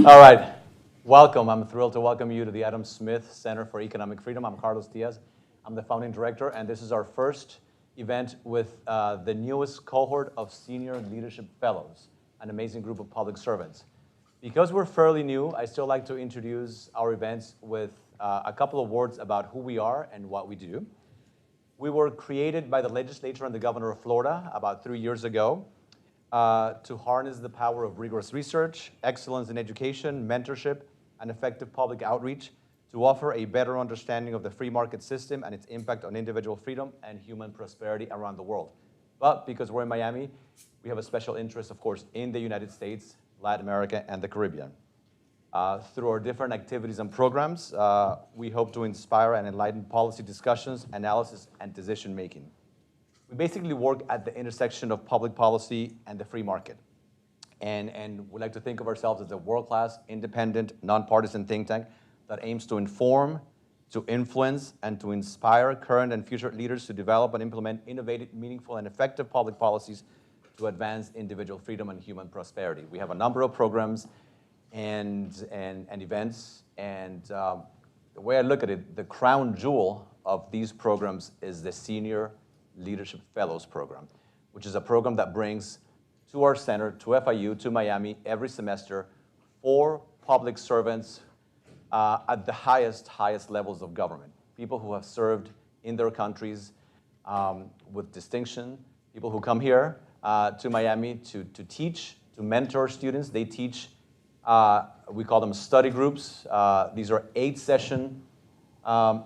All right, welcome. I'm thrilled to welcome you to the Adam Smith Center for Economic Freedom. I'm Carlos Diaz. I'm the founding director, and this is our first event with the newest cohort of senior leadership fellows, an amazing group of public servants. Because we're fairly new, I still like to introduce our events with a couple of words about who we are and what we do. We were created by the legislature and the governor of Florida about 3 years ago to harness the power of rigorous research, excellence in education, mentorship, and effective public outreach to offer a better understanding of the free market system and its impact on individual freedom and human prosperity around the world. But because we're in Miami, we have a special interest, of course, in the United States, Latin America, and the Caribbean. Through our different activities and programs, we hope to inspire and enlighten policy discussions, analysis, and decision-making. We basically work at the intersection of public policy and the free market. And we like to think of ourselves as a world-class, independent, nonpartisan think tank that aims to inform, to influence, and to inspire current and future leaders to develop and implement innovative, meaningful, and effective public policies to advance individual freedom and human prosperity. We have a number of programs and events, and the way I look at it, the crown jewel of these programs is the Senior Leadership Fellows Program, which is a program that brings to our center, to FIU, to Miami, every semester, 4 public servants at the highest levels of government. People who have served in their countries with distinction, people who come here to Miami to teach, to mentor students. They teach, we call them study groups. These are 8-session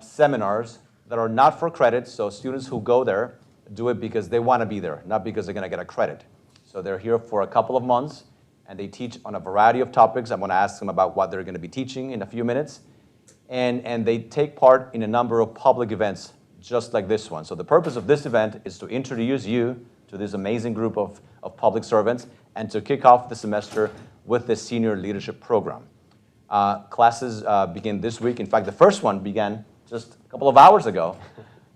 seminars that are not for credit, so students who go there do it because they want to be there, not because they're going to get a credit. So they're here for a couple of months, and they teach on a variety of topics. I'm going to ask them about what they're going to be teaching in a few minutes. And they take part in a number of public events just like this one. So the purpose of this event is to introduce you to this amazing group of public servants and to kick off the semester with the Senior Leadership Program. Classes begin this week. In fact, the first one began just a couple of hours ago.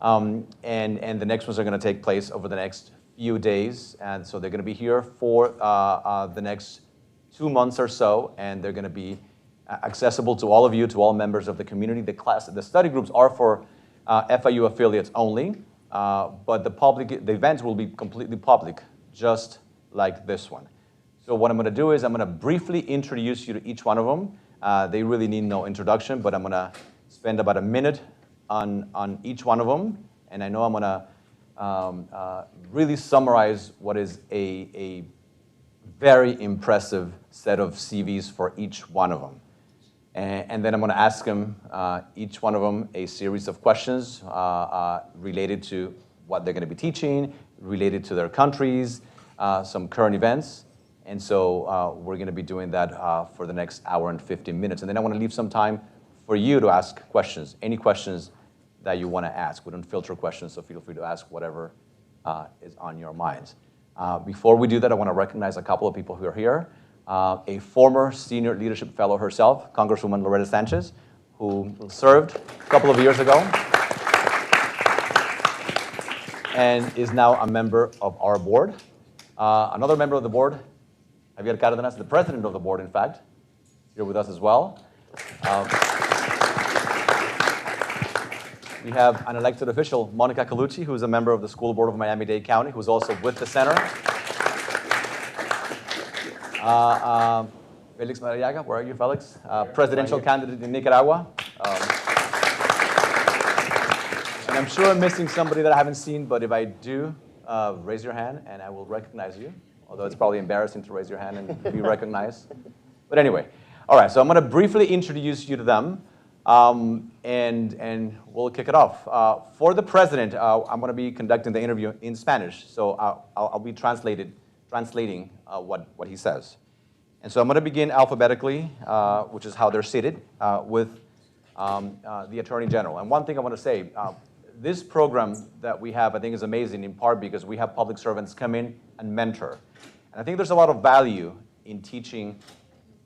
And the next ones are going to take place over the next few days. And so they're going to be here for the next 2 months or so, and they're going to be accessible to all of you, to all members of the community. The study groups are for FIU affiliates only, but the events will be completely public, just like this one. So what I'm going to do is I'm going to briefly introduce you to each one of them. They really need no introduction, but I'm going to spend about a minute on each one of them, and I know I'm going to really summarize what is a very impressive set of CVs for each one of them. And then I'm going to ask them, each one of them, a series of questions related to what they're going to be teaching, related to their countries, some current events. And so we're going to be doing that for the next hour and 15 minutes. And then I want to leave some time for you to ask questions, any questions that you want to ask. We don't filter questions, so feel free to ask whatever is on your minds. Before we do that, I want to recognize a couple of people who are here. A former Senior Leadership Fellow herself, Congresswoman Loretta Sanchez, who served a couple of years ago and is now a member of our board. Another member of the board, Javier Cárdenas, the president of the board, in fact, here with us as well. We have an elected official, Monica Colucci, who is a member of the School Board of Miami-Dade County, who's also with the center. Felix Madariaga, where are you, Felix? Presidential candidate in Nicaragua. And I'm sure I'm missing somebody that I haven't seen, but if I do, raise your hand and I will recognize you, although it's probably embarrassing to raise your hand and be recognized. But anyway, all right, so I'm going to briefly introduce you to them. And we'll kick it off. For the president, I'm going to be conducting the interview in Spanish, so I'll be translating what he says. And so I'm going to begin alphabetically, which is how they're seated, with the Attorney General. And one thing I want to say, this program that we have, I think, is amazing, in part because we have public servants come in and mentor. And I think there's a lot of value in teaching,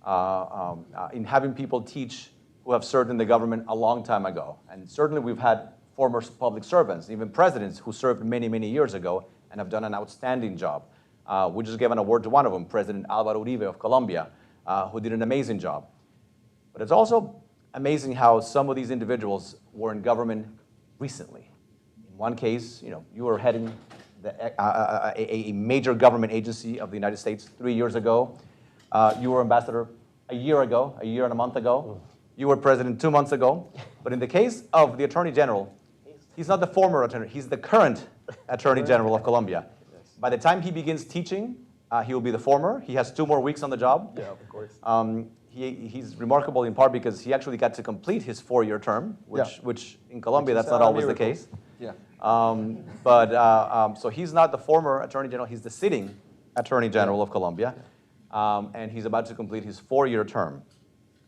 in having people teach who have served in the government a long time ago. And certainly we've had former public servants, even presidents who served many, many years ago and have done an outstanding job. We just gave an award to one of them, President Álvaro Uribe of Colombia, who did an amazing job. But it's also amazing how some of these individuals were in government recently. In one case, you were heading a major government agency of the United States 3 years ago. You were ambassador a year and a month ago. You were president 2 months ago. But in the case of the Attorney General, he's not the former attorney, he's the current Attorney General of Colombia. By the time he begins teaching, he will be the former. He has 2 more weeks on the job. Yeah, of course. He's remarkable in part because he actually got to complete his 4-year term, which in Colombia, that's not always the case. Yeah. So he's not the former Attorney General, he's the sitting Attorney General of Colombia. And he's about to complete his 4-year term.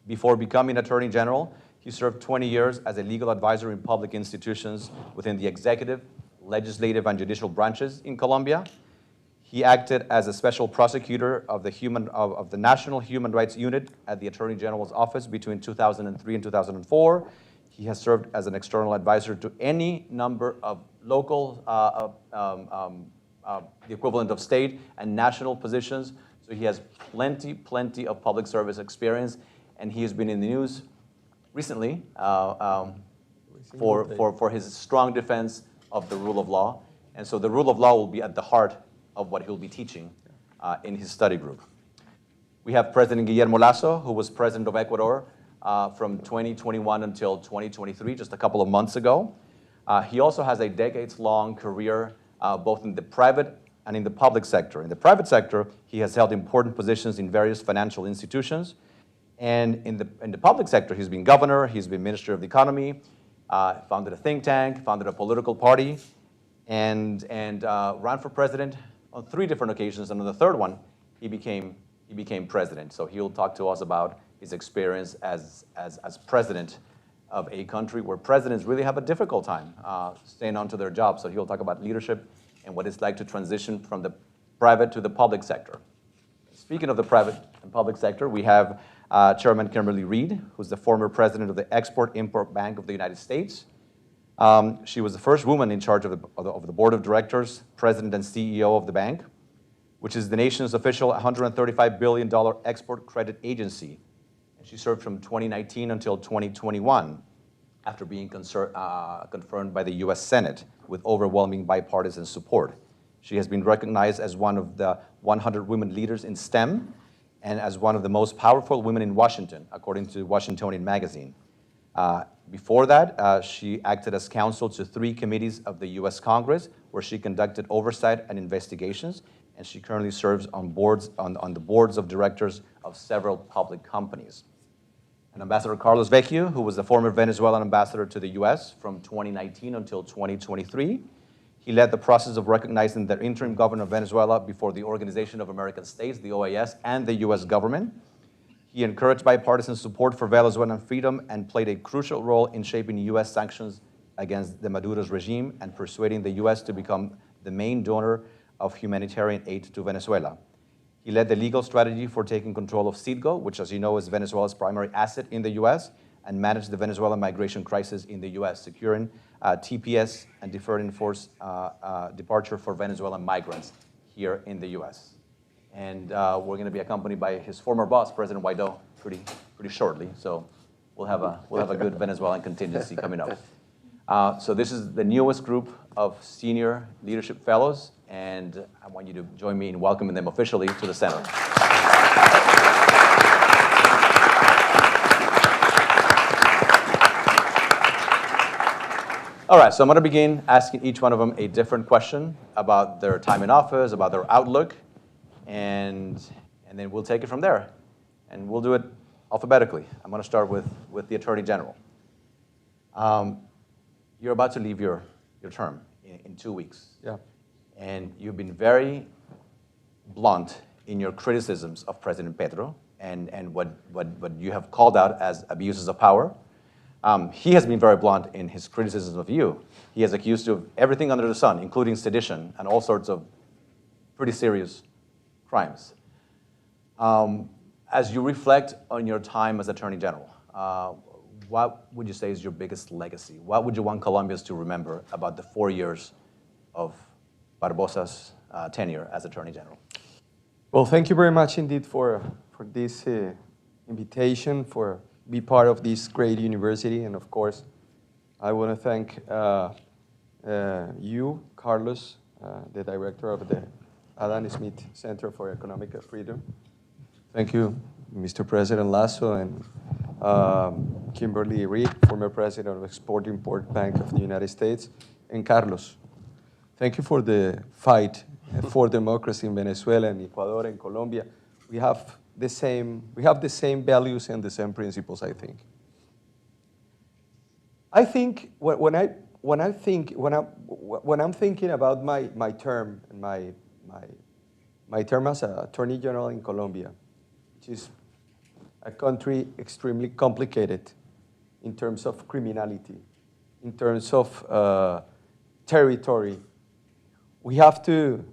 Before becoming Attorney General, he served 20 years as a legal advisor in public institutions within the executive, legislative, and judicial branches in Colombia. He acted as a special prosecutor of the National Human Rights Unit at the Attorney General's office between 2003 and 2004. He has served as an external advisor to any number of local, the equivalent of state and national positions. So he has plenty of public service experience, and he has been in the news recently for his strong defense of the rule of law. And so the rule of law will be at the heart of what he'll be teaching in his study group. We have President Guillermo Lasso, who was president of Ecuador from 2021 until 2023, just a couple of months ago. He also has a decades-long career both in the private and in the public sector. In the private sector, he has held important positions in various financial institutions. And in the public sector, he's been governor, he's been minister of the economy, founded a think tank, founded a political party, and ran for president on 3 different occasions. And on the 3rd one, he became president. So he'll talk to us about his experience as president of a country where presidents really have a difficult time staying on to their job. So he'll talk about leadership and what it's like to transition from the private to the public sector. Speaking of the private and public sector, we have Chairman Kimberly Reed, who's the former president of the Export-Import Bank of the United States. She was the first woman in charge of the board of directors, president and CEO of the bank, which is the nation's official $135 billion export credit agency. And she served from 2019 until 2021 after being confirmed by the US Senate with overwhelming bipartisan support. She has been recognized as one of the 100 women leaders in STEM and as one of the most powerful women in Washington, according to Washingtonian magazine. Before that, she acted as counsel to 3 committees of the US Congress, where she conducted oversight and investigations, and she currently serves on the boards of directors of several public companies. And Ambassador Carlos Vecchio, who was the former Venezuelan ambassador to the US from 2019 until 2023, he led the process of recognizing the interim governor of Venezuela before the Organization of American States, the OAS, and the US government. He encouraged bipartisan support for Venezuelan freedom and played a crucial role in shaping US sanctions against the Maduro's regime and persuading the US to become the main donor of humanitarian aid to Venezuela. He led the legal strategy for taking control of Citgo, which, as you know, is Venezuela's primary asset in the US, and managed the Venezuelan migration crisis in the US, securing TPS and deferred enforced departure for Venezuelan migrants here in the US. And we're going to be accompanied by his former boss, President Guaido, pretty shortly. So we'll have a good Venezuelan contingency coming up. So this is the newest group of senior leadership fellows, and I want you to join me in welcoming them officially to the center. All right, so I'm going to begin asking each one of them a different question about their time in office, about their outlook, and then we'll take it from there. And we'll do it alphabetically. I'm going to start with the Attorney General. You're about to leave your term in 2 weeks. Yeah. And you've been very blunt in your criticisms of President Petro and what you have called out as abuses of power. He has been very blunt in his criticisms of you. He has accused you of everything under the sun, including sedition and all sorts of pretty serious crimes. As you reflect on your time as Attorney General, what would you say is your biggest legacy? What would you want Colombians to remember about the 4 years of Barbosa's tenure as Attorney General? Well, thank you very much indeed for for this invitation for be part of this great university. And of course, I want to thank you, Carlos, the director of the Adam Smith Center for Economic Freedom. Thank you, Mr. President Lasso, and Kimberly Reed, former president of Export-Import Bank of the United States, and Carlos. Thank you for the fight for democracy in Venezuela and Ecuador and Colombia. We have the same values and the same principles, I think. I think when I'm thinking about my term and my term as an Attorney General in Colombia, which is a country extremely complicated in terms of criminality, in terms of territory, we have to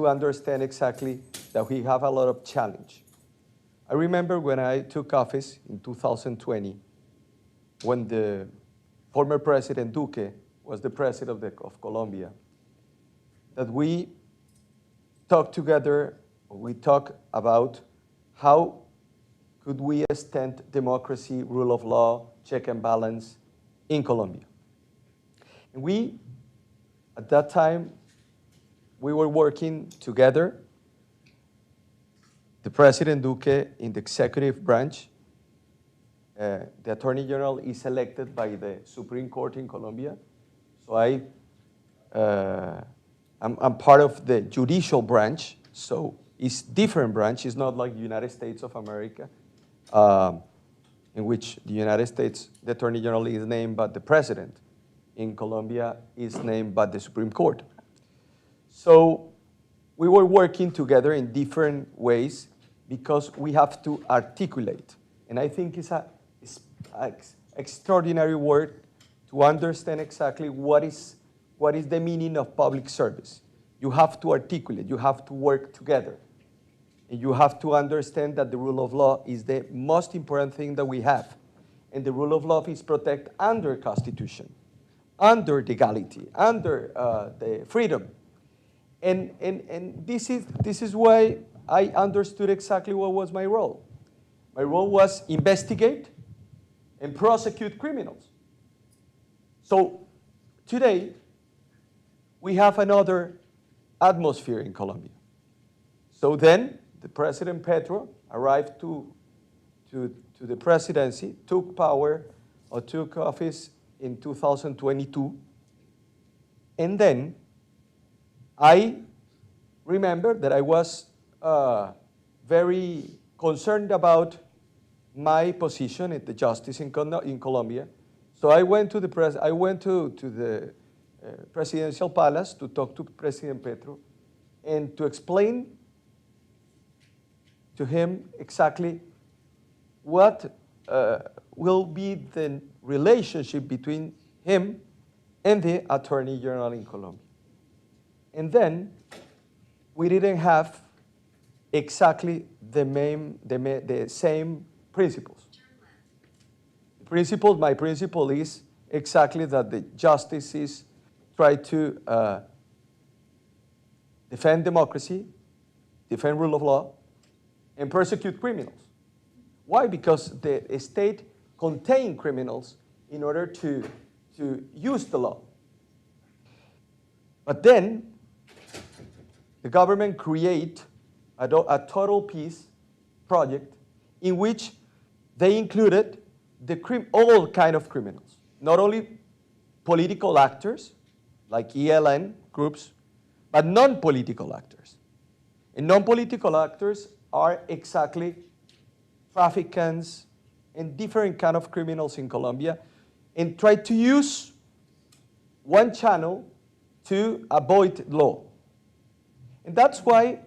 understand exactly that we have a lot of challenge. I remember when I took office in 2020, when the former President Duque was the president of Colombia, that we talked together, we talked about how could we extend democracy, rule of law, check and balance in Colombia. And we, at that time, we were working together, the President Duque in the executive branch. The Attorney General is elected by the Supreme Court in Colombia. So I'm part of the judicial branch, so it's different branch. It's not like the United States of America, in which the United States, the Attorney General is named by the President. In Colombia, is named by the Supreme Court. So we were working together in different ways because we have to articulate. And I think it's an extraordinary word to understand exactly what is the meaning of public service. You have to articulate, you have to work together. And you have to understand that the rule of law is the most important thing that we have. And the rule of law is protected under Constitution, under legality, under the freedom. And this is why I understood exactly what was my role. My role was investigate and prosecute criminals. So today, we have another atmosphere in Colombia. So then, the President Petro arrived to the presidency, took power, or took office in 2022. And then I remember that I was very concerned about my position at the justice in Colombia. So I went to the presidential palace to talk to President Petro and to explain to him exactly what will be the relationship between him and the Attorney General in Colombia. And then we didn't have exactly the same principles. My principle is exactly that the justice is try to defend democracy, defend rule of law, and persecute criminals. Why? Because the state contains criminals in order to use the law. But then, the government create a total peace project in which they included all kind of criminals, not only political actors, like ELN groups, but non-political actors. And non-political actors are exactly traffickers and different kind of criminals in Colombia, and try to use one channel to avoid law. And that's why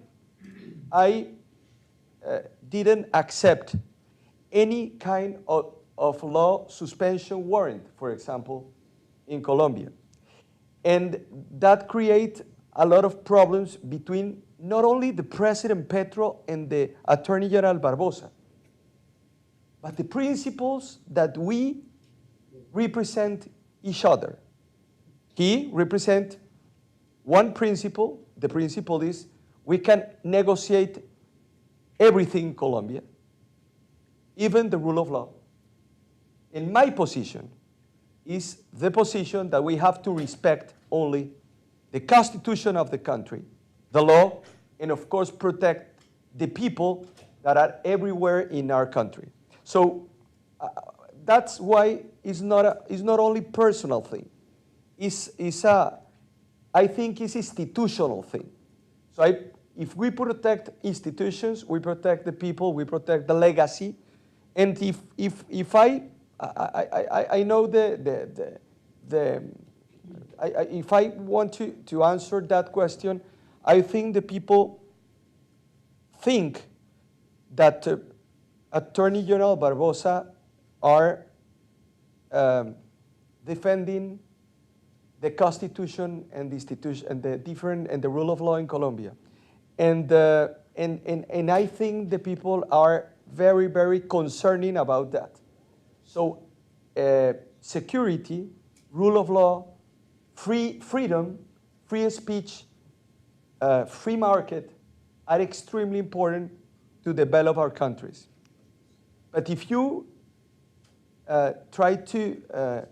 I didn't accept any kind of law suspension warrant, for example, in Colombia. And that creates a lot of problems between not only the President Petro and the Attorney General Barbosa, but the principles that we represent each other. He represents one principle. The principle is we can negotiate everything in Colombia, even the rule of law. And my position is the position that we have to respect only the Constitution of the country, the law, and of course protect the people that are everywhere in our country. So that's why it's not only personal thing. I think it's institutional thing. So if we protect institutions, we protect the people, we protect the legacy, and if I know if I want to answer that question, I think the people think that Attorney General Barbosa are defending the Constitution and the institution and the rule of law in Colombia, and I think the people are very, very concerning about that. So security, rule of law, freedom, free speech, free market are extremely important to develop our countries. But if you try to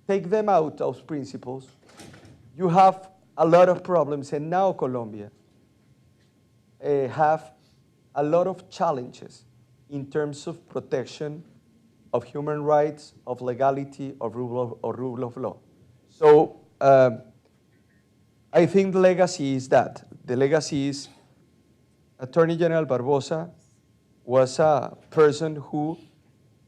take them out of principles, you have a lot of problems. And now Colombia have a lot of challenges in terms of protection of human rights, of legality, of rule of law. So I think the legacy is that. The legacy is Attorney General Barbosa was a person who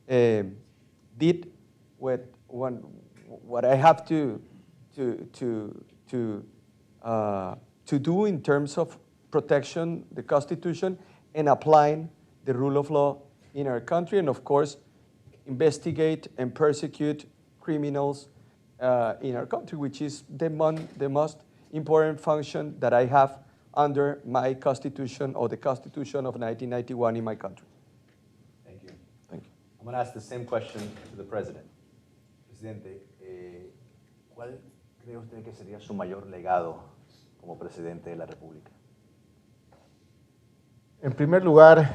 did what I have to do in terms of protection, the Constitution, and applying the rule of law in our country, and of course, investigate and persecute criminals in our country, which is the most important function that I have under my Constitution or the Constitution of 1991 in my country. Thank you. Thank you. I'm going to ask the same question to the President. Presidente, ¿cuál cree usted que sería su mayor legado como Presidente de la República? En primer lugar,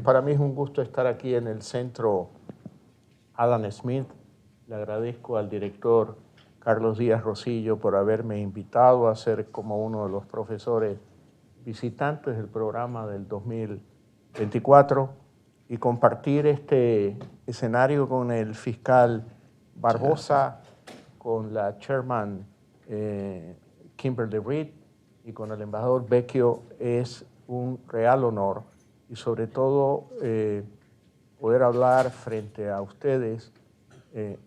para mí es un gusto estar aquí en el Centro Adam Smith. Le agradezco al director Carlos Díaz Rosillo por haberme invitado a ser como uno de los profesores visitantes del programa del 2024 y compartir este escenario con el fiscal Barbosa, con la chairman Kimberly y con el embajador Vecchio. Es un real honor y sobre todo poder hablar frente a ustedes,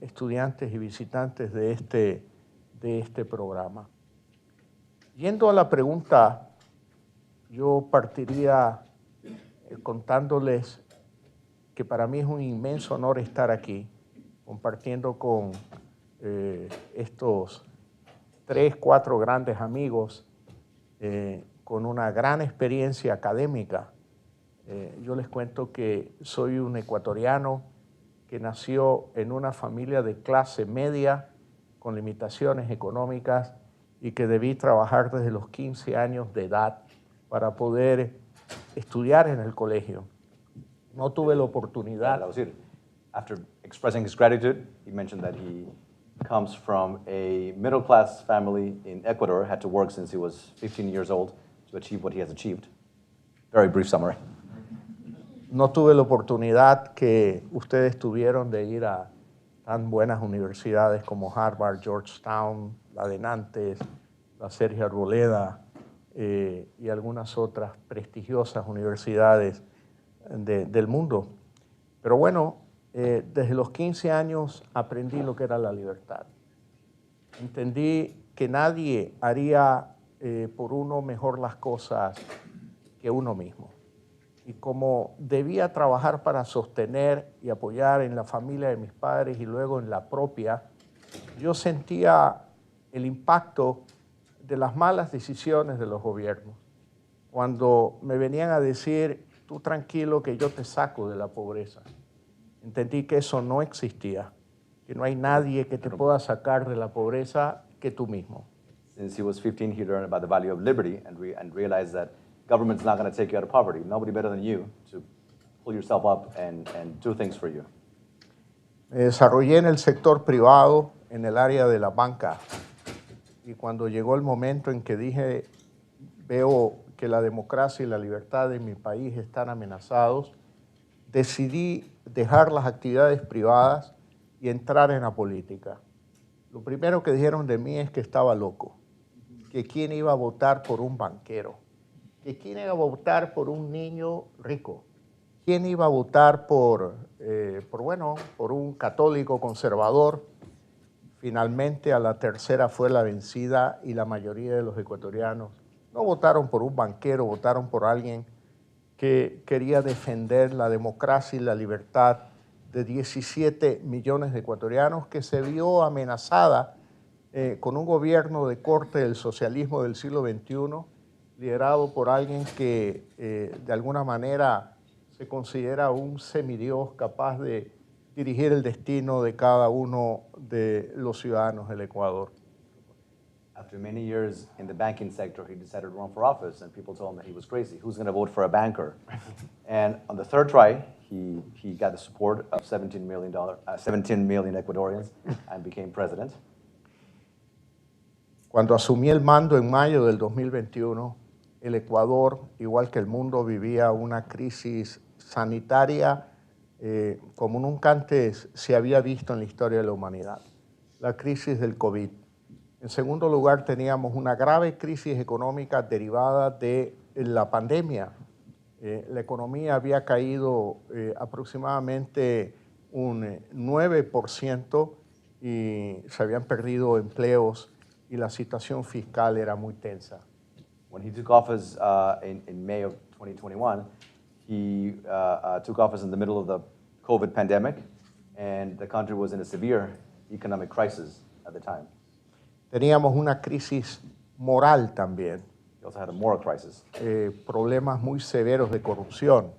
estudiantes y visitantes de este programa. Yendo a la pregunta, yo partiría contándoles que para mí es un inmenso honor estar aquí, compartiendo con estos 3, 4 grandes amigos, con una gran experiencia académica. Yo les cuento que soy un ecuatoriano que nació en una familia de clase media con limitaciones económicas y que debí trabajar desde los 15 años de edad para poder estudiar en el colegio. No tuve la oportunidad. After expressing his gratitude, he mentioned that he comes from a middle-class family in Ecuador, had to work since he was 15 years old to achieve what he has achieved. Very brief summary. No tuve la oportunidad que ustedes tuvieron de ir a tan buenas universidades como Harvard, Georgetown, la de Nantes, la Sergio Arboleda y algunas otras prestigiosas universidades del mundo. Pero bueno, desde los 15 años aprendí lo que era la libertad. Entendí que nadie haría por uno mejor las cosas que uno mismo. Y como debía trabajar para sostener y apoyar en la familia de mis padres y luego en la propia, yo sentía el impacto de las malas decisiones de los gobiernos. Cuando me venían a decir, tú tranquilo que yo te saco de la pobreza, entendí que eso no existía, que no hay nadie que te pueda sacar de la pobreza que tú mismo. Since he was 15, he learned about the value of liberty and realized that government's not going to take you out of poverty. Nobody better than you to pull yourself up and do things for you. Me desarrollé en el sector privado, en el área de la banca. Y cuando llegó el momento en que dije, veo que la democracia y la libertad de mi país están amenazados, decidí dejar las actividades privadas y entrar en la política. Lo primero que dijeron de mí es que estaba loco, que quién iba a votar por un banquero, que quién iba a votar por un niño rico, quién iba a votar por un católico conservador. Finalmente, a la tercera fue la vencida y la mayoría de los ecuatorianos no votaron por un banquero, votaron por alguien que quería defender la democracia y la libertad de 17 millones de ecuatorianos que se vio amenazada con un gobierno de corte del socialismo del siglo XXI, liderado por alguien que de alguna manera se considera un semidios capaz de dirigir el destino de cada uno de los ciudadanos del Ecuador. After many years in the banking sector, he decided to run for office, and people told him that he was crazy. Who's going to vote for a banker? And on the third try, he got the support of 17 million Ecuadorians and became president. Cuando asumí el mando en mayo del 2021, el Ecuador, igual que el mundo, vivía una crisis sanitaria como nunca antes se había visto en la historia de la humanidad, la crisis del COVID. En segundo lugar, teníamos una grave crisis económica derivada de la pandemia. La economía había caído aproximadamente un 9% y se habían perdido empleos y la situación fiscal era muy tensa. When he took office in May of 2021, he took office in the middle of the COVID pandemic, and the country was in a severe economic crisis at the time. Teníamos una crisis moral también. He also had a moral crisis, Problemas muy severos de corrupción.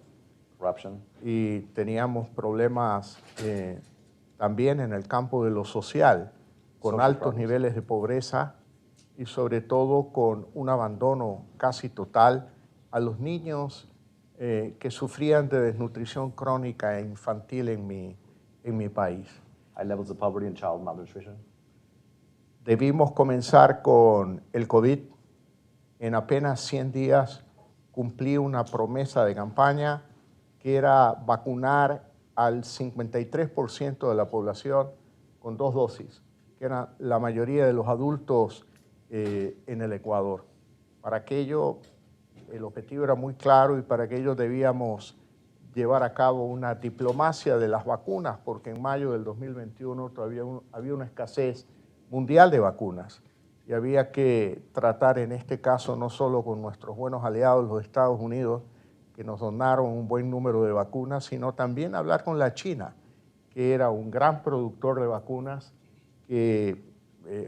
corruption, Y teníamos problemas también en el campo de lo social, con Social altos problems. niveles de pobreza y sobre todo con un abandono casi total a los niños que sufrían de desnutrición crónica e infantil en mi país. high levels of poverty and child malnutrition. Debimos comenzar con el COVID. En apenas 100 días cumplí una promesa de campaña que era vacunar al 53% de la población con 2 dosis, que era la mayoría de los adultos en el Ecuador. Para aquello, el objetivo era muy claro y para aquello debíamos llevar a cabo una diplomacia de las vacunas, porque en mayo del 2021 todavía había una escasez mundial de vacunas y había que tratar en este caso no solo con nuestros buenos aliados, los Estados Unidos, que nos donaron un buen número de vacunas, sino también hablar con la China, que era un gran productor de vacunas que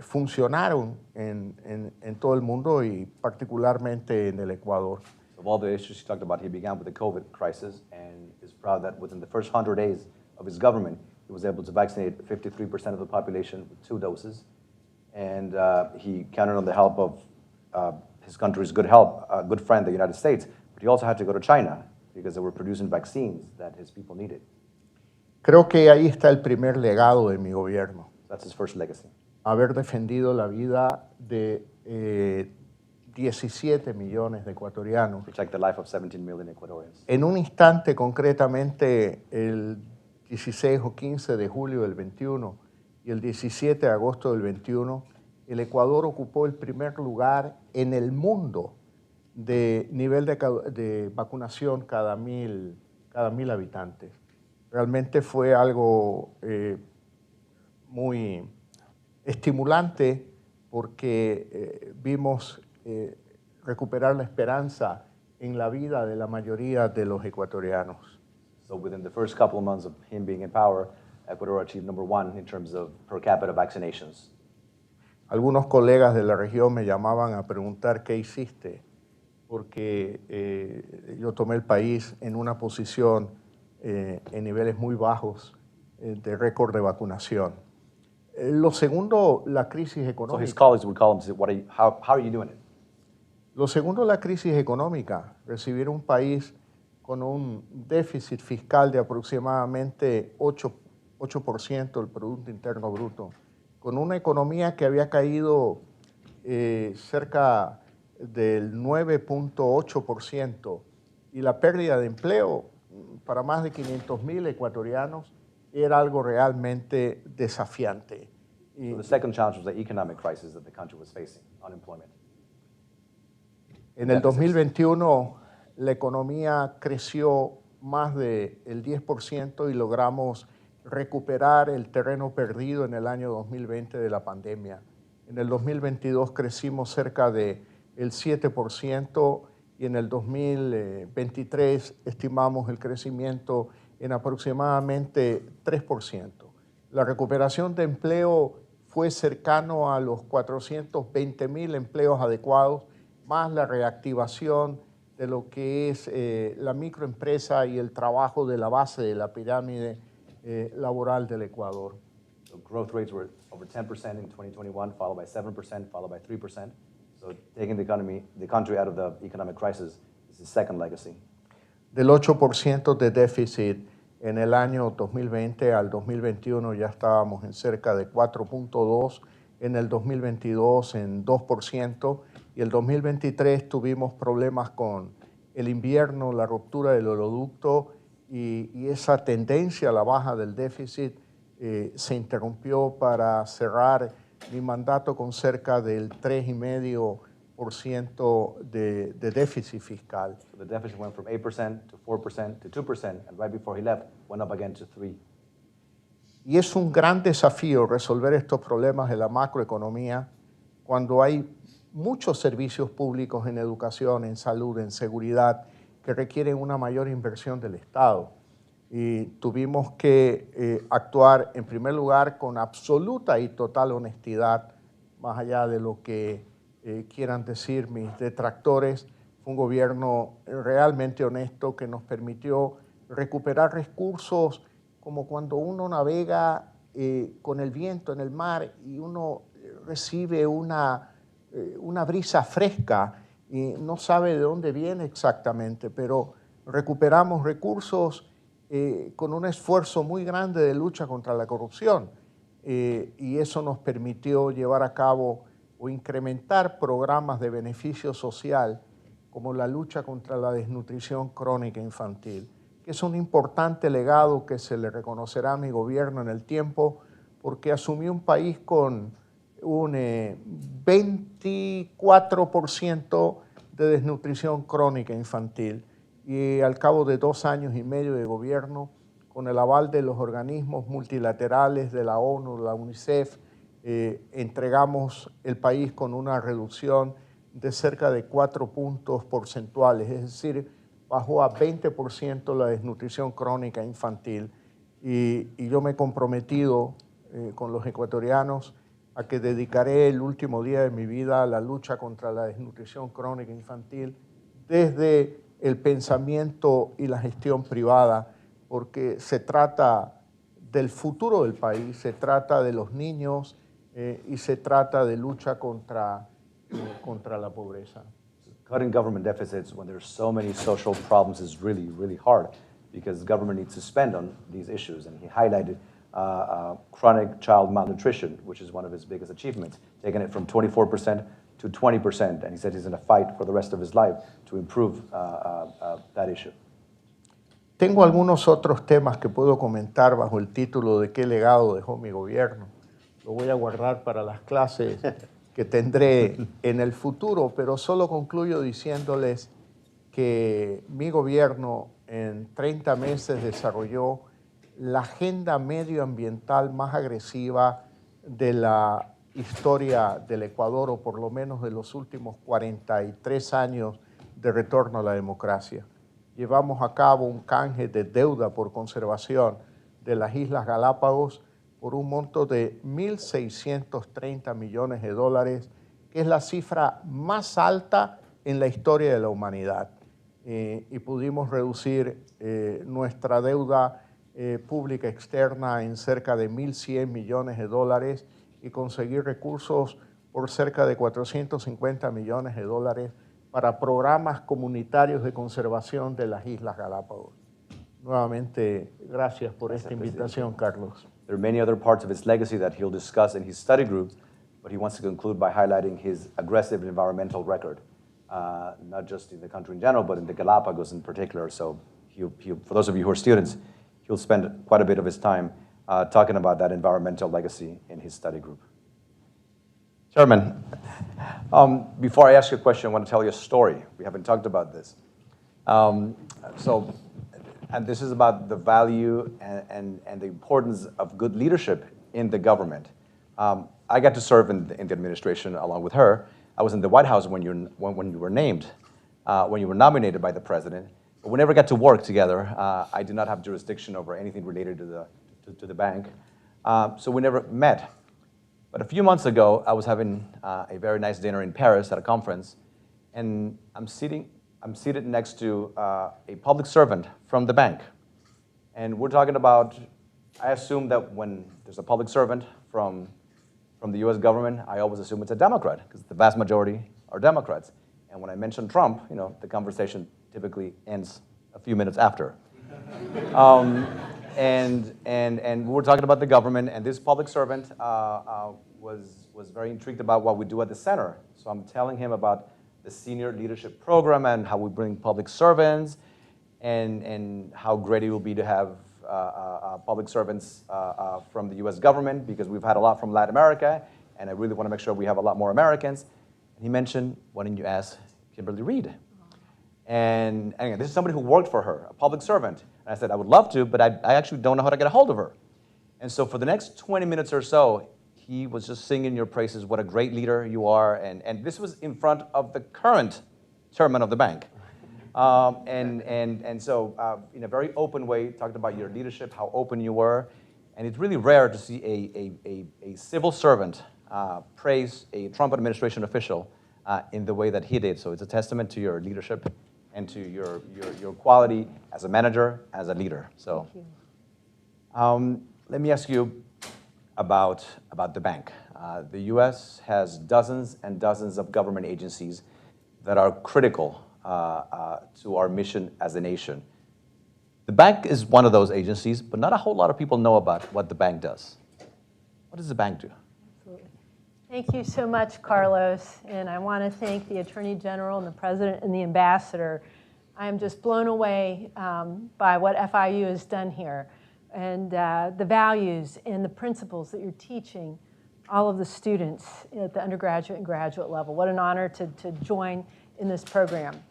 funcionaron en todo el mundo y particularmente en el Ecuador. Of all the issues he talked about, he began with the COVID crisis and is proud that within the first 100 days of his government, he was able to vaccinate 53% of the population with 2 doses. And he counted on the help of his country's good friend, the United States. But he also had to go to China because they were producing vaccines that his people needed. Creo que ahí está el primer legado de mi gobierno, That's his first legacy. haber defendido la vida de 17 millones de ecuatorianos. Protect the life of 17 million Ecuadorians. En un instante, concretamente, el 16 o 15 de julio del 21 y el 17 de agosto del 21, el Ecuador ocupó el primer lugar en el mundo de nivel de vacunación cada mil habitantes. Realmente fue algo muy estimulante porque vimos recuperar la esperanza en la vida de la mayoría de los ecuatorianos. So within the first couple of months of him being in power, Ecuador achieved number 1 in terms of per capita vaccinations. Algunos colegas de la región me llamaban a preguntar qué hiciste, porque yo tomé el país en una posición en niveles muy bajos de récord de vacunación. Lo segundo, la crisis So his económica. colleagues would call him and say, how are you doing it? Lo segundo, la crisis económica. Recibir un país con un déficit fiscal de aproximadamente 8% del Producto Interno Bruto, con una economía que había caído cerca del 9.8% y la pérdida de empleo para más de 500,000 ecuatorianos era algo realmente desafiante. So the second challenge was the economic crisis that the country was facing, unemployment. En el 2021 la economía creció más del 10% y logramos recuperar el terreno perdido en el año 2020 de la pandemia. En el 2022 crecimos cerca del 7% y en el 2023 estimamos el crecimiento en aproximadamente 3%. La recuperación de empleo fue cercano a los 420,000 empleos adecuados, más la reactivación de lo que es la microempresa y el trabajo de la base de la pirámide laboral del Ecuador. So growth rates were over 10% in 2021, followed by 7%, followed by 3%. So taking the country out of the economic crisis is the second legacy. Del 8% de déficit en el año 2020 al 2021 ya estábamos en cerca de 4.2%, en el 2022 en 2%, y el 2023 tuvimos problemas con el invierno, la ruptura del oleoducto y esa tendencia a la baja del déficit se interrumpió para cerrar mi mandato con cerca del 3,5% de déficit fiscal. So the deficit went from 8% to 4% to 2%, and right before he left, went up again to 3%. Y es un gran desafío resolver estos problemas de la macroeconomía cuando hay muchos servicios públicos en educación, en salud, en seguridad, que requieren una mayor inversión del Estado. Y tuvimos que actuar, en primer lugar, con absoluta y total honestidad, más allá de lo que quieran decir mis detractores. Fue un gobierno realmente honesto que nos permitió recuperar recursos como cuando uno navega con el viento en el mar y uno recibe una brisa fresca y no sabe de dónde viene exactamente, pero recuperamos recursos con un esfuerzo muy grande de lucha contra la corrupción y eso nos permitió llevar a cabo o incrementar programas de beneficio social como la lucha contra la desnutrición crónica infantil, que es un importante legado que se le reconocerá a mi gobierno en el tiempo porque asumió un país con un 24% de desnutrición crónica infantil y al cabo de 2 años y medio de gobierno, con el aval de los organismos multilaterales, de la ONU, la UNICEF, entregamos el país con una reducción de cerca de 4 puntos porcentuales, es decir, bajó a 20% la desnutrición crónica infantil y yo me he comprometido con los ecuatorianos a que dedicaré el último día de mi vida a la lucha contra la desnutrición crónica infantil desde el pensamiento y la gestión privada, porque se trata del futuro del país, se trata de los niños y se trata de lucha contra la pobreza. Cutting government deficits when there's so many social problems is really, really hard because government needs to spend on these issues. And he highlighted chronic child malnutrition, which is one of his biggest achievements, taking it from 24% to 20%. And he said he's going to fight for the rest of his life to improve that issue. Tengo algunos otros temas que puedo comentar bajo el título de qué legado dejó mi gobierno. Lo voy a guardar para las clases que tendré en el futuro, pero solo concluyo diciéndoles que mi gobierno en 30 meses desarrolló la agenda medioambiental más agresiva de la historia del Ecuador, o por lo menos de los últimos 43 años de retorno a la democracia. Llevamos a cabo un canje de deuda por conservación de las Islas Galápagos por un monto de 1.630 millones de dólares, que es la cifra más alta en la historia de la humanidad. Y pudimos reducir nuestra deuda pública externa en cerca de 1.100 millones de dólares y conseguir recursos por cerca de 450 millones de dólares para programas comunitarios de conservación de las Islas Galápagos. Nuevamente, gracias por esta invitación, Carlos. There are many other parts of his legacy that he'll discuss in his study groups, but he wants to conclude by highlighting his aggressive environmental record, not just in the country in general, but in the Galapagos in particular. So for those of you who are students, he'll spend quite a bit of his time talking about that environmental legacy in his study group. Chairman, before I ask you a question, I want to tell you a story. We haven't talked about this. And this is about the value and the importance of good leadership in the government. I got to serve in the administration along with her. I was in the White House when you were named, when you were nominated by the president. But we never got to work together. I did not have jurisdiction over anything related to the bank. So we never met. But a few months ago, I was having a very nice dinner in Paris at a conference, and I'm seated next to a public servant from the bank. And we're talking about, I assume that when there's a public servant from the US government, I always assume it's a Democrat, because the vast majority are Democrats. And when I mention Trump, the conversation typically ends a few minutes after. And we were talking about the government, and this public servant was very intrigued about what we do at the center. So I'm telling him about the senior leadership program and how we bring public servants, and how great it will be to have public servants from the US government, because we've had a lot from Latin America, and I really want to make sure we have a lot more Americans. And he mentioned, why didn't you ask Kimberly Reed? And again, this is somebody who worked for her, a public servant. And I said, I would love to, but I actually don't know how to get a hold of her. And so for the next 20 minutes or so, he was just singing your praises, what a great leader you are. And this was in front of the current chairman of the bank. And so in a very open way, talked about your leadership, how open you were. And it's really rare to see a civil servant praise a Trump administration official in the way that he did. So it's a testament to your leadership and to your quality as a manager, as a leader. So let me ask you about the bank. The US has dozens and dozens of government agencies that are critical to our mission as a nation. The bank is one of those agencies, but not a whole lot of people know about what the bank does. What does the bank do? Absolutely. Thank you so much, Carlos. And I want to thank the Attorney General and the President and the Ambassador. I am just blown away by what FIU has done here, and the values and the principles that you're teaching all of the students at the undergraduate and graduate level. What an honor to join in this program.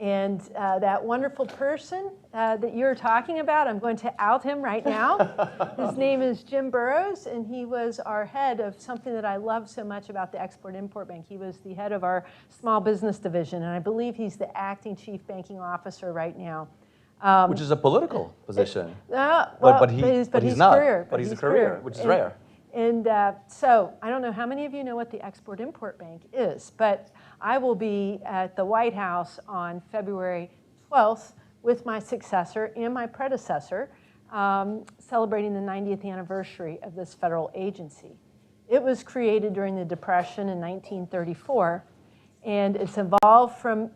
And that wonderful person that you're talking about, I'm going to out him right now. His name is Jim Burrows, and he was our head of something that I love so much about the Export-Import Bank. He was the head of our small business division, and I believe he's the acting chief banking officer right now. Which is a political position. But he's not. career. But he's a career, which is rare. And so I don't know how many of you know what the Export-Import Bank is, but I will be at the White House on February 12th with my successor and my predecessor, celebrating the 90th anniversary of this federal agency. It was created during the Depression in 1934, and it's evolved from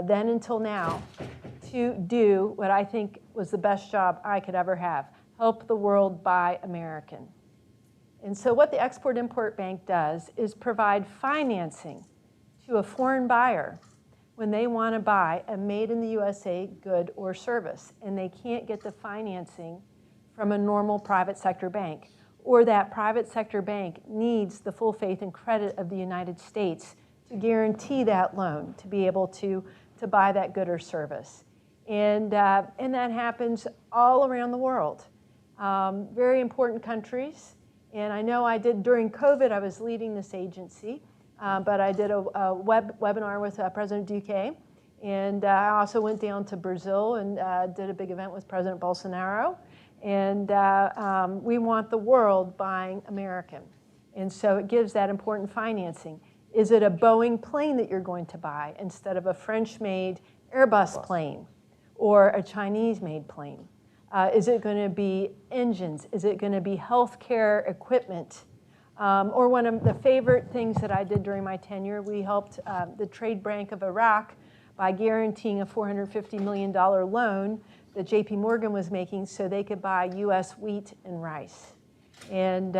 then until now to do what I think was the best job I could ever have, help the world buy American. And so what the Export-Import Bank does is provide financing to a foreign buyer when they want to buy a made-in-the-USA good or service, and they can't get the financing from a normal private sector bank, or that private sector bank needs the full faith and credit of the United States to guarantee that loan, to be able to buy that good or service. And that happens all around the world. Very important countries. And I know I did, during COVID, I was leading this agency, but I did a webinar with President Duque, and I also went down to Brazil and did a big event with President Bolsonaro. And we want the world buying American. And so it gives that important financing. Is it a Boeing plane that you're going to buy instead of a French-made Airbus plane or a Chinese-made plane? Is it going to be engines? Is it going to be healthcare equipment? Or one of the favorite things that I did during my tenure, we helped the Trade Bank of Iraq by guaranteeing a $450 million loan that JP Morgan was making so they could buy US wheat and rice. And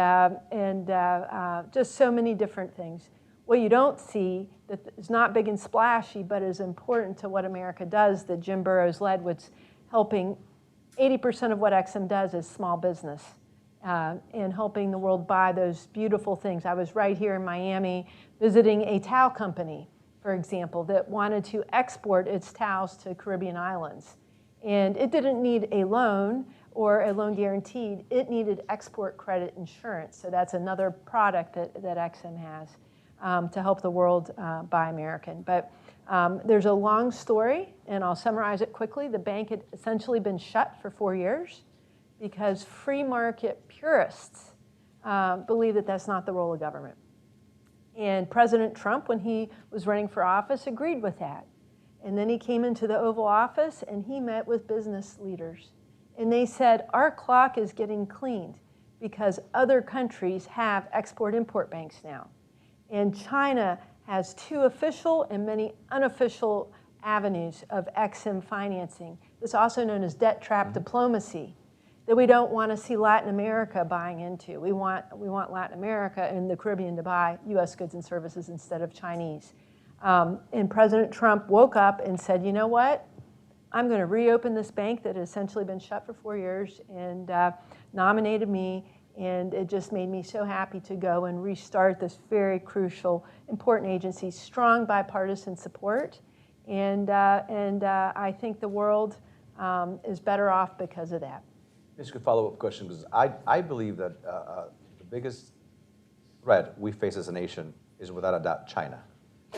just so many different things. What you don't see that is not big and splashy, but is important to what America does that Jim Burrows led, was helping 80% of what Exim does is small business. And helping the world buy those beautiful things. I was right here in Miami visiting a towel company, for example, that wanted to export its towels to Caribbean islands. And it didn't need a loan or a loan guaranteed. It needed export credit insurance. So that's another product that Exim has to help the world buy American. But there's a long story, and I'll summarize it quickly. The bank had essentially been shut for 4 years, because free market purists believe that that's not the role of government. And President Trump, when he was running for office, agreed with that. And then he came into the Oval Office and he met with business leaders. And they said, our clock is getting cleaned because other countries have export-import banks now. And China has 2 official and many unofficial avenues of Exim financing. It's also known as debt trap diplomacy, that we don't want to see Latin America buying into. We want Latin America and the Caribbean to buy US goods and services instead of Chinese. And President Trump woke up and said, you know what? I'm going to reopen this bank that had essentially been shut for 4 years, and nominated me. And it just made me so happy to go and restart this very crucial, important agency, strong bipartisan support. And I think the world is better off because of that. Just a follow-up question, because I believe that the biggest threat we face as a nation is without a doubt China.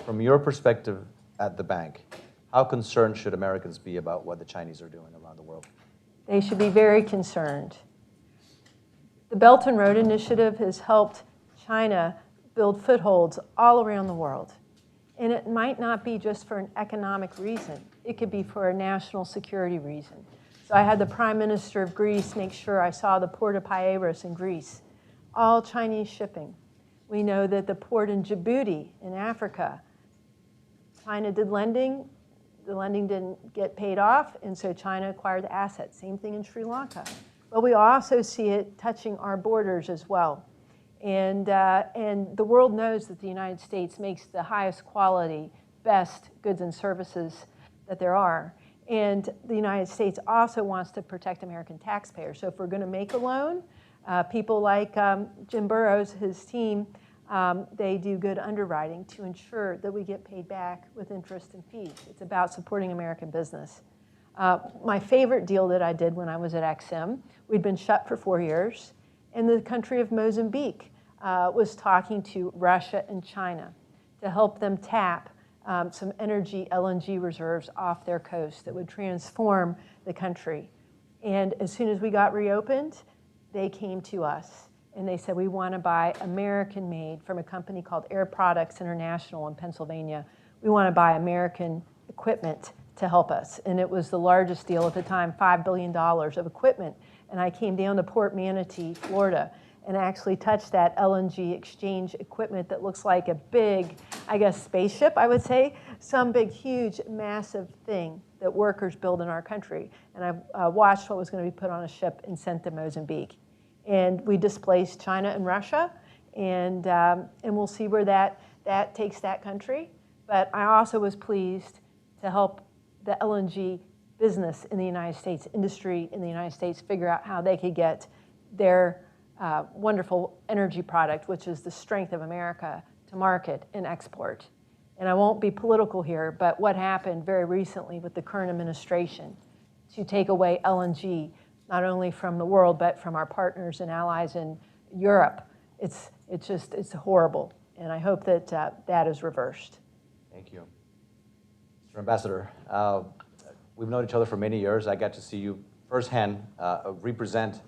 From your perspective at the bank, how concerned should Americans be about what the Chinese are doing around the world? They should be very concerned. The Belt and Road Initiative has helped China build footholds all around the world. And it might not be just for an economic reason. It could be for a national security reason. So I had the Prime Minister of Greece make sure I saw the port of Piraeus in Greece, all Chinese shipping. We know that the port in Djibouti in Africa, China did lending, the lending didn't get paid off, and so China acquired the assets. Same thing in Sri Lanka. But we also see it touching our borders as well. And the world knows that the United States makes the highest quality, best goods and services that there are. And the United States also wants to protect American taxpayers. So if we're going to make a loan, people like Jim Burrows, his team, they do good underwriting to ensure that we get paid back with interest and fees. It's about supporting American business. My favorite deal that I did when I was at Exim, we'd been shut for 4 years, and the country of Mozambique was talking to Russia and China to help them tap some energy LNG reserves off their coast that would transform the country. And as soon as we got reopened, they came to us and they said, we want to buy American-made from a company called Air Products International in Pennsylvania. We want to buy American equipment to help us. And it was the largest deal at the time, $5 billion of equipment. And I came down to Port Manatee, Florida, and actually touched that LNG exchange equipment that looks like a big, I guess, spaceship, I would say, some big, huge, massive thing that workers build in our country. And I watched what was going to be put on a ship and sent to Mozambique. And we displaced China and Russia, and we'll see where that takes that country. But I also was pleased to help the LNG business in the United States, industry in the United States, figure out how they could get their wonderful energy product, which is the strength of America, to market and export. And I won't be political here, but what happened very recently with the current administration to take away LNG, not only from the world, but from our partners and allies in Europe, it's horrible. And I hope that that is reversed. Thank you. Mr. Ambassador, we've known each other for many years. I got to see you firsthand represent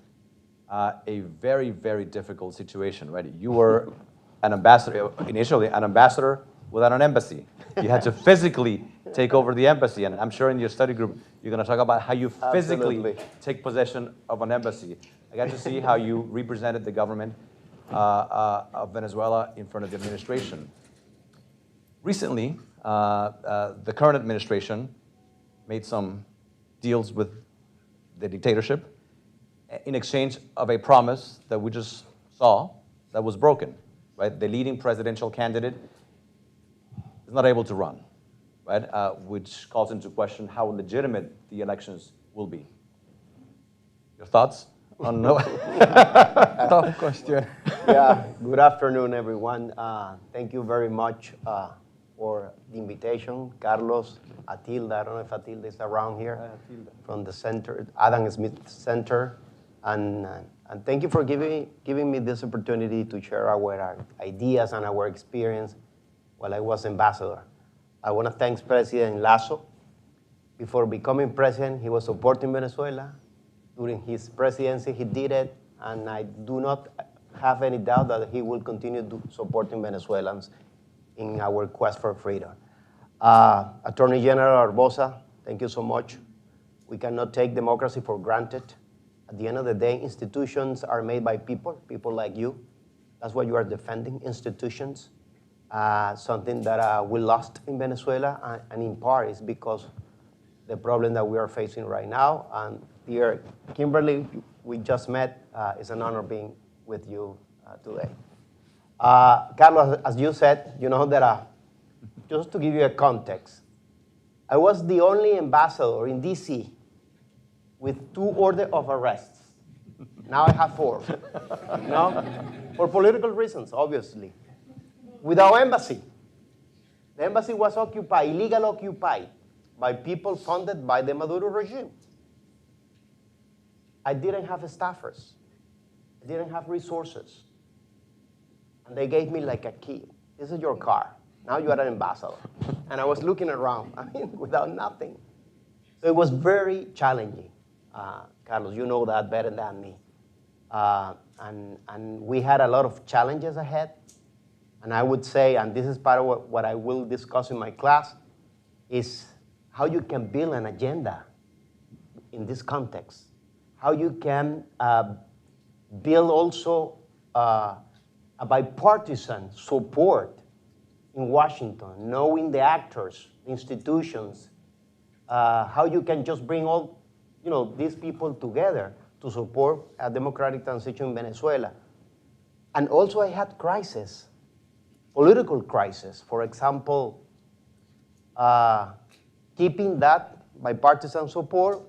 a very, very difficult situation, right? You were an ambassador, initially an ambassador without an embassy. You had to physically take over the embassy, and I'm sure in your study group, you're gonna talk about how you physically take possession of an embassy. I got to see how you represented the government. of Venezuela in front of the administration. Recently, the current administration made some deals with the dictatorship in exchange of a promise that we just saw that was broken, right? The leading presidential candidate is not able to run, right? Which calls into question how legitimate the elections will be. Your thoughts on no? Tough question. Yeah, good afternoon, everyone. Thank you very much for the invitation. Carlos, Atilda, I don't know if Atilda is around here, from the center, Adam Smith Center. And thank you for giving me this opportunity to share our ideas and our experience while I was ambassador. I want to thank President Lasso. Before becoming president, he was supporting Venezuela. During his presidency, he did it, and I do not have any doubt that he will continue supporting Venezuelans in our quest for freedom. Attorney General Barbosa, thank you so much. We cannot take democracy for granted. At the end of the day, institutions are made by people like you. That's what you are defending, institutions. Something that we lost in Venezuela, and in part is because the problem that we are facing right now. And dear Kimberly, we just met. It's an honor being with you today. Carlos, as you said, you know that, just to give you a context, I was the only ambassador in DC with 2 orders of arrests. Now I have 4, no? For political reasons, obviously. Without embassy. The embassy was occupied, illegally occupied, by people funded by the Maduro regime. I didn't have staffers. I didn't have resources. And they gave me like a key. This is your car. Now you are an ambassador. And I was looking around, without nothing. So it was very challenging. Carlos, you know that better than me. And we had a lot of challenges ahead. And I would say, and this is part of what I will discuss in my class, is how you can build an agenda in this context. How you can build also a bipartisan support in Washington, knowing the actors, institutions, how you can just bring all these people together to support a democratic transition in Venezuela. And also I had crisis, political crisis. For example, keeping that bipartisan support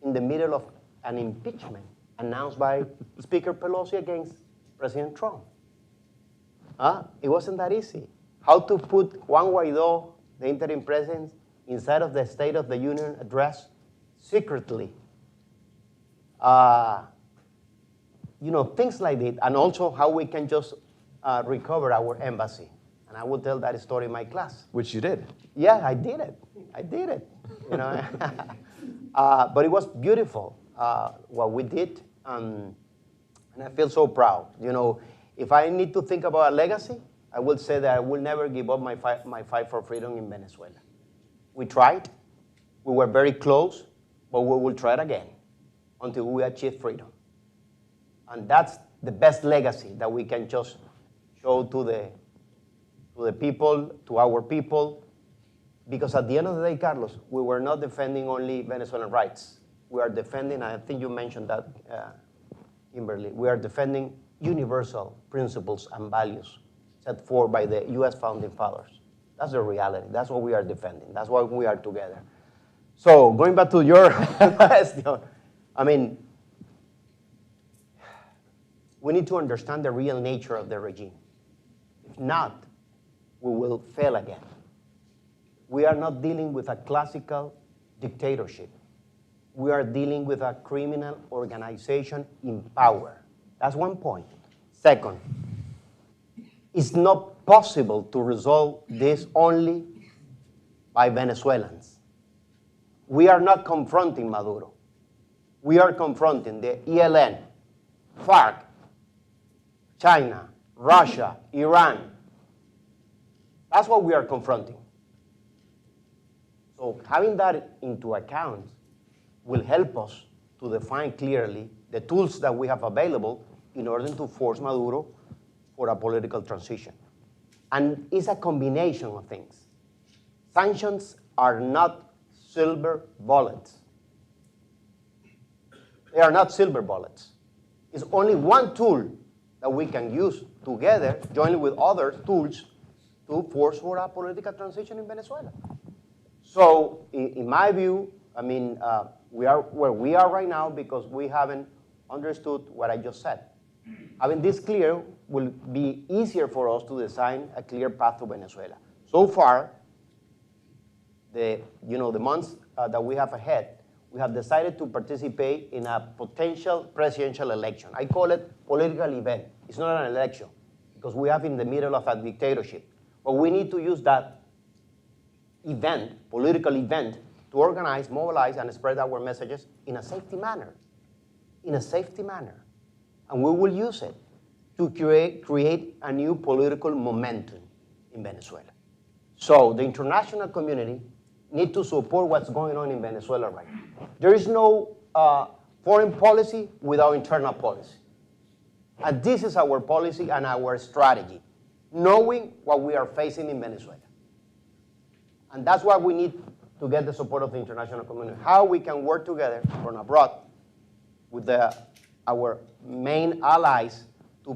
in the middle of an impeachment announced by Speaker Pelosi against President Trump. It wasn't that easy. How to put Juan Guaidó, the interim president, inside of the State of the Union address secretly. Things like that. And also how we can just recover our embassy. And I will tell that story in my class. Which you did. Yeah, I did it. But it was beautiful what we did, and I feel so proud. If I need to think about a legacy, I will say that I will never give up my fight for freedom in Venezuela. We tried. We were very close, but we will try it again until we achieve freedom. And that's the best legacy that we can just show to the people, to our people. Because at the end of the day, Carlos, we were not defending only Venezuelan rights. We are defending, I think you mentioned that, Kimberly, we are defending universal principles and values set forth by the U.S. founding fathers. That's the reality. That's what we are defending. That's why we are together. So going back to your question, we need to understand the real nature of the regime. If not, we will fail again. We are not dealing with a classical dictatorship. We are dealing with a criminal organization in power. That's one point. Second, it's not possible to resolve this only by Venezuelans. We are not confronting Maduro. We are confronting the ELN, FARC, China, Russia, Iran. That's what we are confronting. So having that into account will help us to define clearly the tools that we have available in order to force Maduro for a political transition. And it's a combination of things. Sanctions are not silver bullets. They are not silver bullets. It's only one tool that we can use together, jointly with other tools, to force for a political transition in Venezuela. So, in my view, I mean, we are where we are right now because we haven't understood what I just said. Having this clear will be easier for us to design a clear path to Venezuela. So far, the months that we have ahead, we have decided to participate in a potential presidential election. I call it political event. It's not an election because we are in the middle of a dictatorship. But we need to use that event, political event, to organize, mobilize, and spread our messages in a safety manner. In a safety manner. And we will use it to create a new political momentum in Venezuela. So the international community needs to support what's going on in Venezuela right now. There is no foreign policy without internal policy. And this is our policy and our strategy, knowing what we are facing in Venezuela. And that's why we need to get the support of the international community. How we can work together from abroad with our main allies to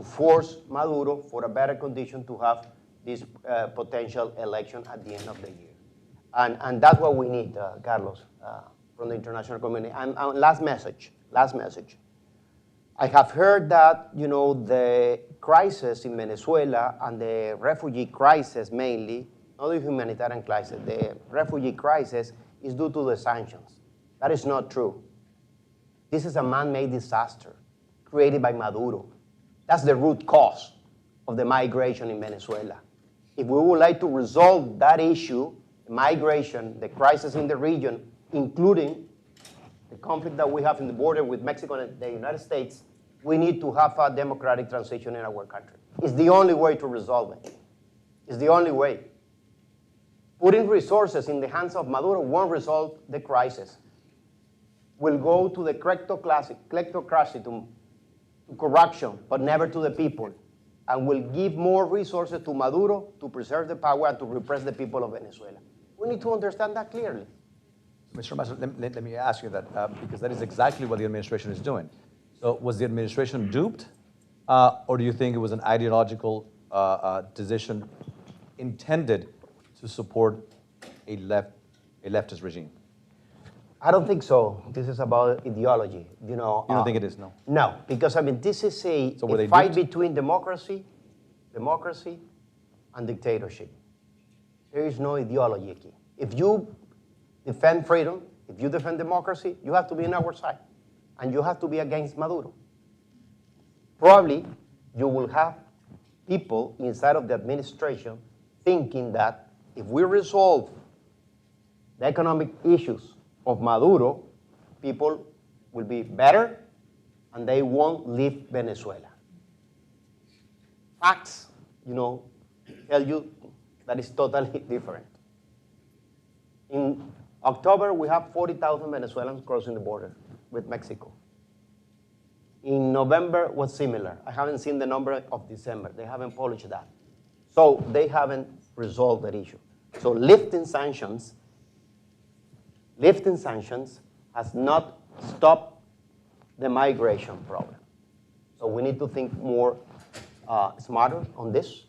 force Maduro for a better condition to have this potential election at the end of the year. And that's what we need, Carlos, from the international community. And last message. I have heard that, the crisis in Venezuela and the refugee crisis mainly, not the humanitarian crisis, the refugee crisis is due to the sanctions. That is not true. This is a man-made disaster created by Maduro. That's the root cause of the migration in Venezuela. If we would like to resolve that issue, migration, the crisis in the region, including the conflict that we have in the border with Mexico and the United States, we need to have a democratic transition in our country. It's the only way to resolve it. It's the only way. Putting resources in the hands of Maduro won't resolve the crisis. Will go to the kleptocracy, to corruption, but never to the people, and will give more resources to Maduro to preserve the power and to repress the people of Venezuela. We need to understand that clearly. Mr. Master, let me ask you that, because that is exactly what the administration is doing. So was the administration duped, or do you think it was an ideological decision intended to support a leftist regime? I don't think so. This is about ideology. You don't think it is, no? No, because this is a fight between democracy and dictatorship. There is no ideology here. If you defend freedom, if you defend democracy, you have to be on our side. And you have to be against Maduro. Probably you will have people inside of the administration thinking that if we resolve the economic issues of Maduro, people will be better and they won't leave Venezuela. Facts, tell you that is totally different. In October, we have 40,000 Venezuelans crossing the border with Mexico. In November was similar. I haven't seen the number of December. They haven't published that. So they haven't resolved that issue. So lifting sanctions has not stopped the migration problem. So we need to think more smarter on this.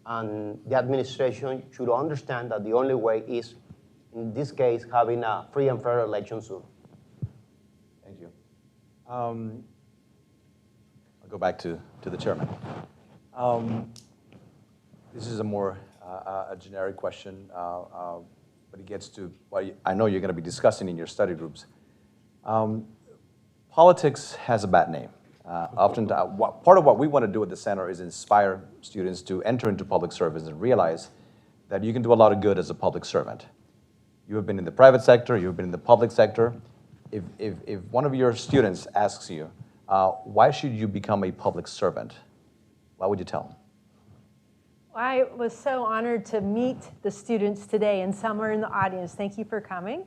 And the administration should understand that the only way is, in this case, having a free and fair election soon. Thank you. I'll go back to the chairman. This is a more a generic question, but it gets to what I know you're going to be discussing in your study groups. Politics has a bad name. Often, part of what we want to do at the center is inspire students to enter into public service and realize that you can do a lot of good as a public servant. You have been in the private sector, you've been in the public sector. If one of your students asks you, why should you become a public servant? What would you tell them? I was so honored to meet the students today, and some are in the audience. Thank you for coming.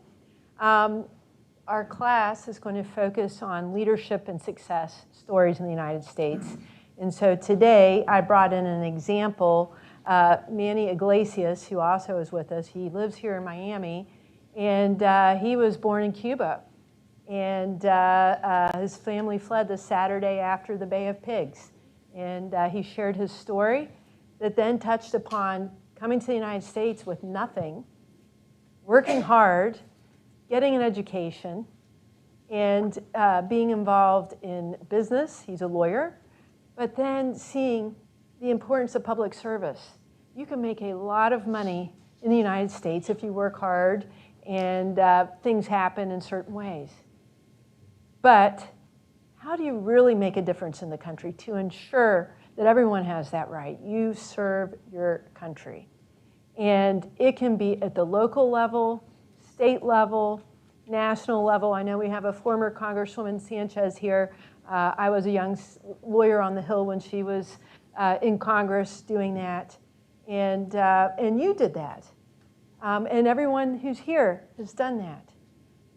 Our class is going to focus on leadership and success stories in the United States. And so today I brought in an example, Manny Iglesias, who also is with us. He lives here in Miami, and he was born in Cuba. And his family fled the Saturday after the Bay of Pigs. And he shared his story that then touched upon coming to the United States with nothing, working hard, getting an education, and being involved in business. He's a lawyer, but then seeing the importance of public service. You can make a lot of money in the United States if you work hard and things happen in certain ways. But how do you really make a difference in the country to ensure that everyone has that right? You serve your country. And it can be at the local level, state level, national level. I know we have a former Congresswoman Sanchez here. I was a young lawyer on the Hill when she was in Congress doing that. And you did that. And everyone who's here has done that.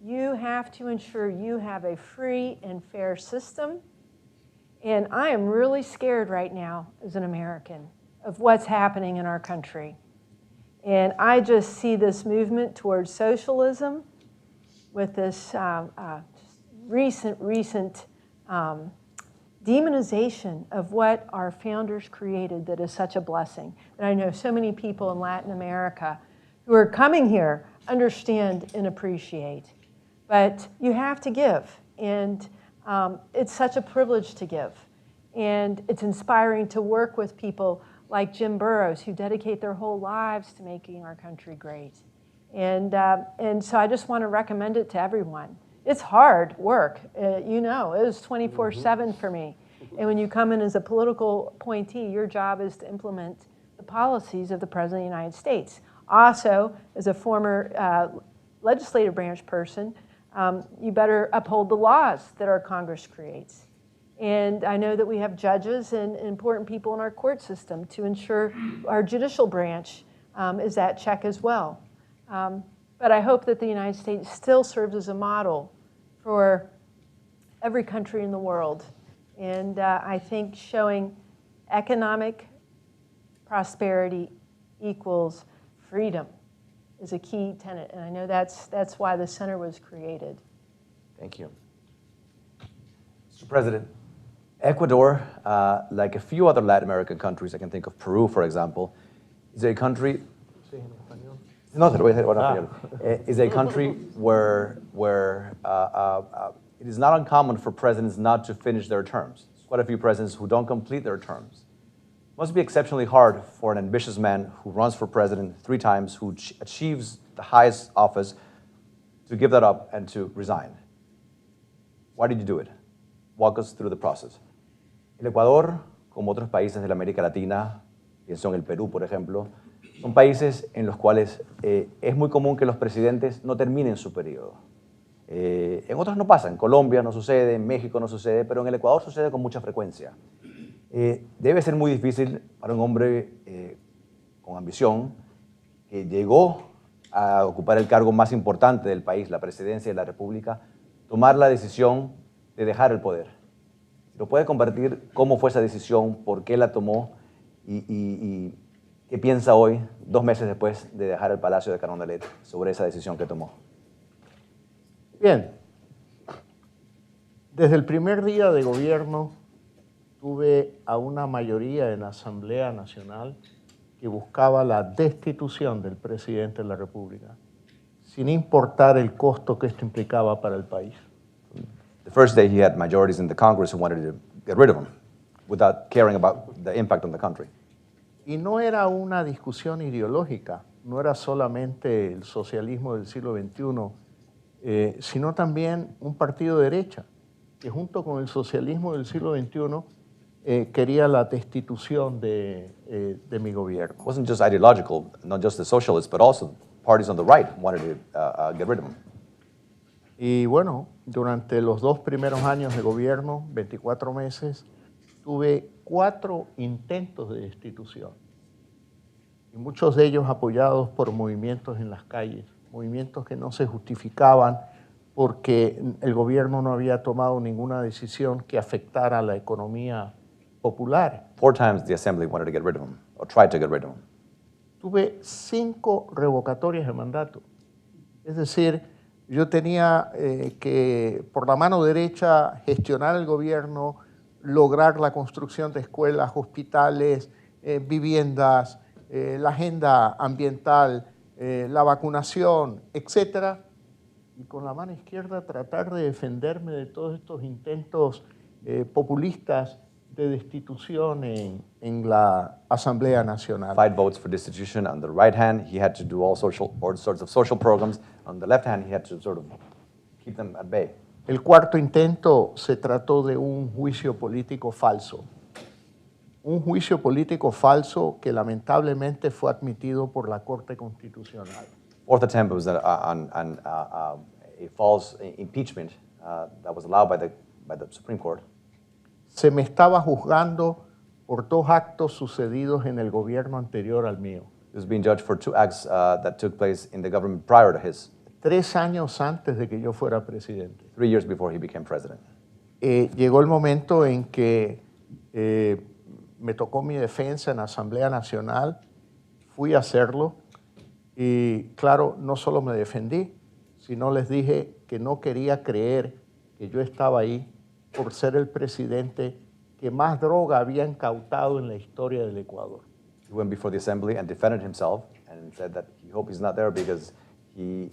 You have to ensure you have a free and fair system. And I am really scared right now as an American of what's happening in our country. And I just see this movement towards socialism with this recent demonization of what our founders created that is such a blessing. And I know so many people in Latin America who are coming here understand and appreciate. But you have to give, and it's such a privilege to give. And it's inspiring to work with people like Jim Burrows, who dedicate their whole lives to making our country great. And so I just want to recommend it to everyone. It's hard work. You know, it was 24/7 for me. And when you come in as a political appointee, your job is to implement the policies of the President of the United States. Also, as a former legislative branch person, you better uphold the laws that our Congress creates. And I know that we have judges and important people in our court system to ensure our judicial branch is at check as well. But I hope that the United States still serves as a model for every country in the world. And I think showing economic prosperity equals freedom is a key tenet. And I know that's why the center was created. Thank you. Mr. President, Ecuador, like a few other Latin American countries, I can think of Peru, for example, is a country. No, te lo voy a decir ahora en español. Is a country where it is not uncommon for presidents not to finish their terms. There's quite a few presidents who don't complete their terms. It must be exceptionally hard for an ambitious man who runs for president 3 times, who achieves the highest office, to give that up and to resign. Why did you do it? Walk us through the process. El Ecuador, como otros países de la América Latina, pienso en el Perú, por ejemplo, son países en los cuales es muy común que los presidentes no terminen su periodo. En otros no pasa, en Colombia no sucede, en México no sucede, pero en el Ecuador sucede con mucha frecuencia. Debe ser muy difícil para un hombre con ambición que llegó a ocupar el cargo más importante del país, la presidencia de la República, tomar la decisión de dejar el poder. ¿Lo puede compartir cómo fue esa decisión, por qué la tomó y qué piensa hoy, 2 meses después de dejar el Palacio de Carondelet, sobre esa decisión que tomó? Bien, desde el primer día de gobierno tuve a una mayoría en la Asamblea Nacional que buscaba la destitución del presidente de la República, sin importar el costo que esto implicaba para el país. The first day he had majorities in the Congress who wanted to get rid of him without caring about the impact on the country. Y no era una discusión ideológica, no era solamente el socialismo del siglo XXI, sino también un partido de derecha, que junto con el socialismo del siglo XXI quería la destitución de mi gobierno. It wasn't just ideological, not just the socialists, but also parties on the right wanted to get rid of him. Y bueno, durante los 2 primeros años de gobierno, 24 meses, tuve 4 intentos de destitución. Y muchos de ellos apoyados por movimientos en las calles, movimientos que no se justificaban porque el gobierno no había tomado ninguna decisión que afectara a la economía populares. 4 times the assembly wanted to get rid of him, or tried to get rid of him. Tuve 5 revocatorias de mandato. Es decir, yo tenía que, por la mano derecha, gestionar el gobierno, lograr la construcción de escuelas, hospitales, viviendas, la agenda ambiental, la vacunación, etc. Y con la mano izquierda tratar de defenderme de todos estos intentos populistas de destitución en la Asamblea Nacional. Fight votes for destitution. On the right hand, he had to do all sorts of social programs. On the left hand, he had to sort of keep them at bay. El cuarto intento se trató de un juicio político falso. Un juicio político falso que lamentablemente fue admitido por la Corte Constitucional. Fourth attempt was on a false impeachment that was allowed by the Supreme Court. Se me estaba juzgando por 2 actos sucedidos en el gobierno anterior al mío. He was being judged for 2 acts that took place in the government prior to his. 3 años antes de que yo fuera presidente. 3 years before he became president. Llegó el momento en que me tocó mi defensa en la Asamblea Nacional, fui a hacerlo y claro, no solo me defendí, sino les dije que no quería creer que yo estaba ahí por ser el presidente que más droga había incautado en la historia del Ecuador. He went before the assembly and defended himself and said that he hoped he's not there because he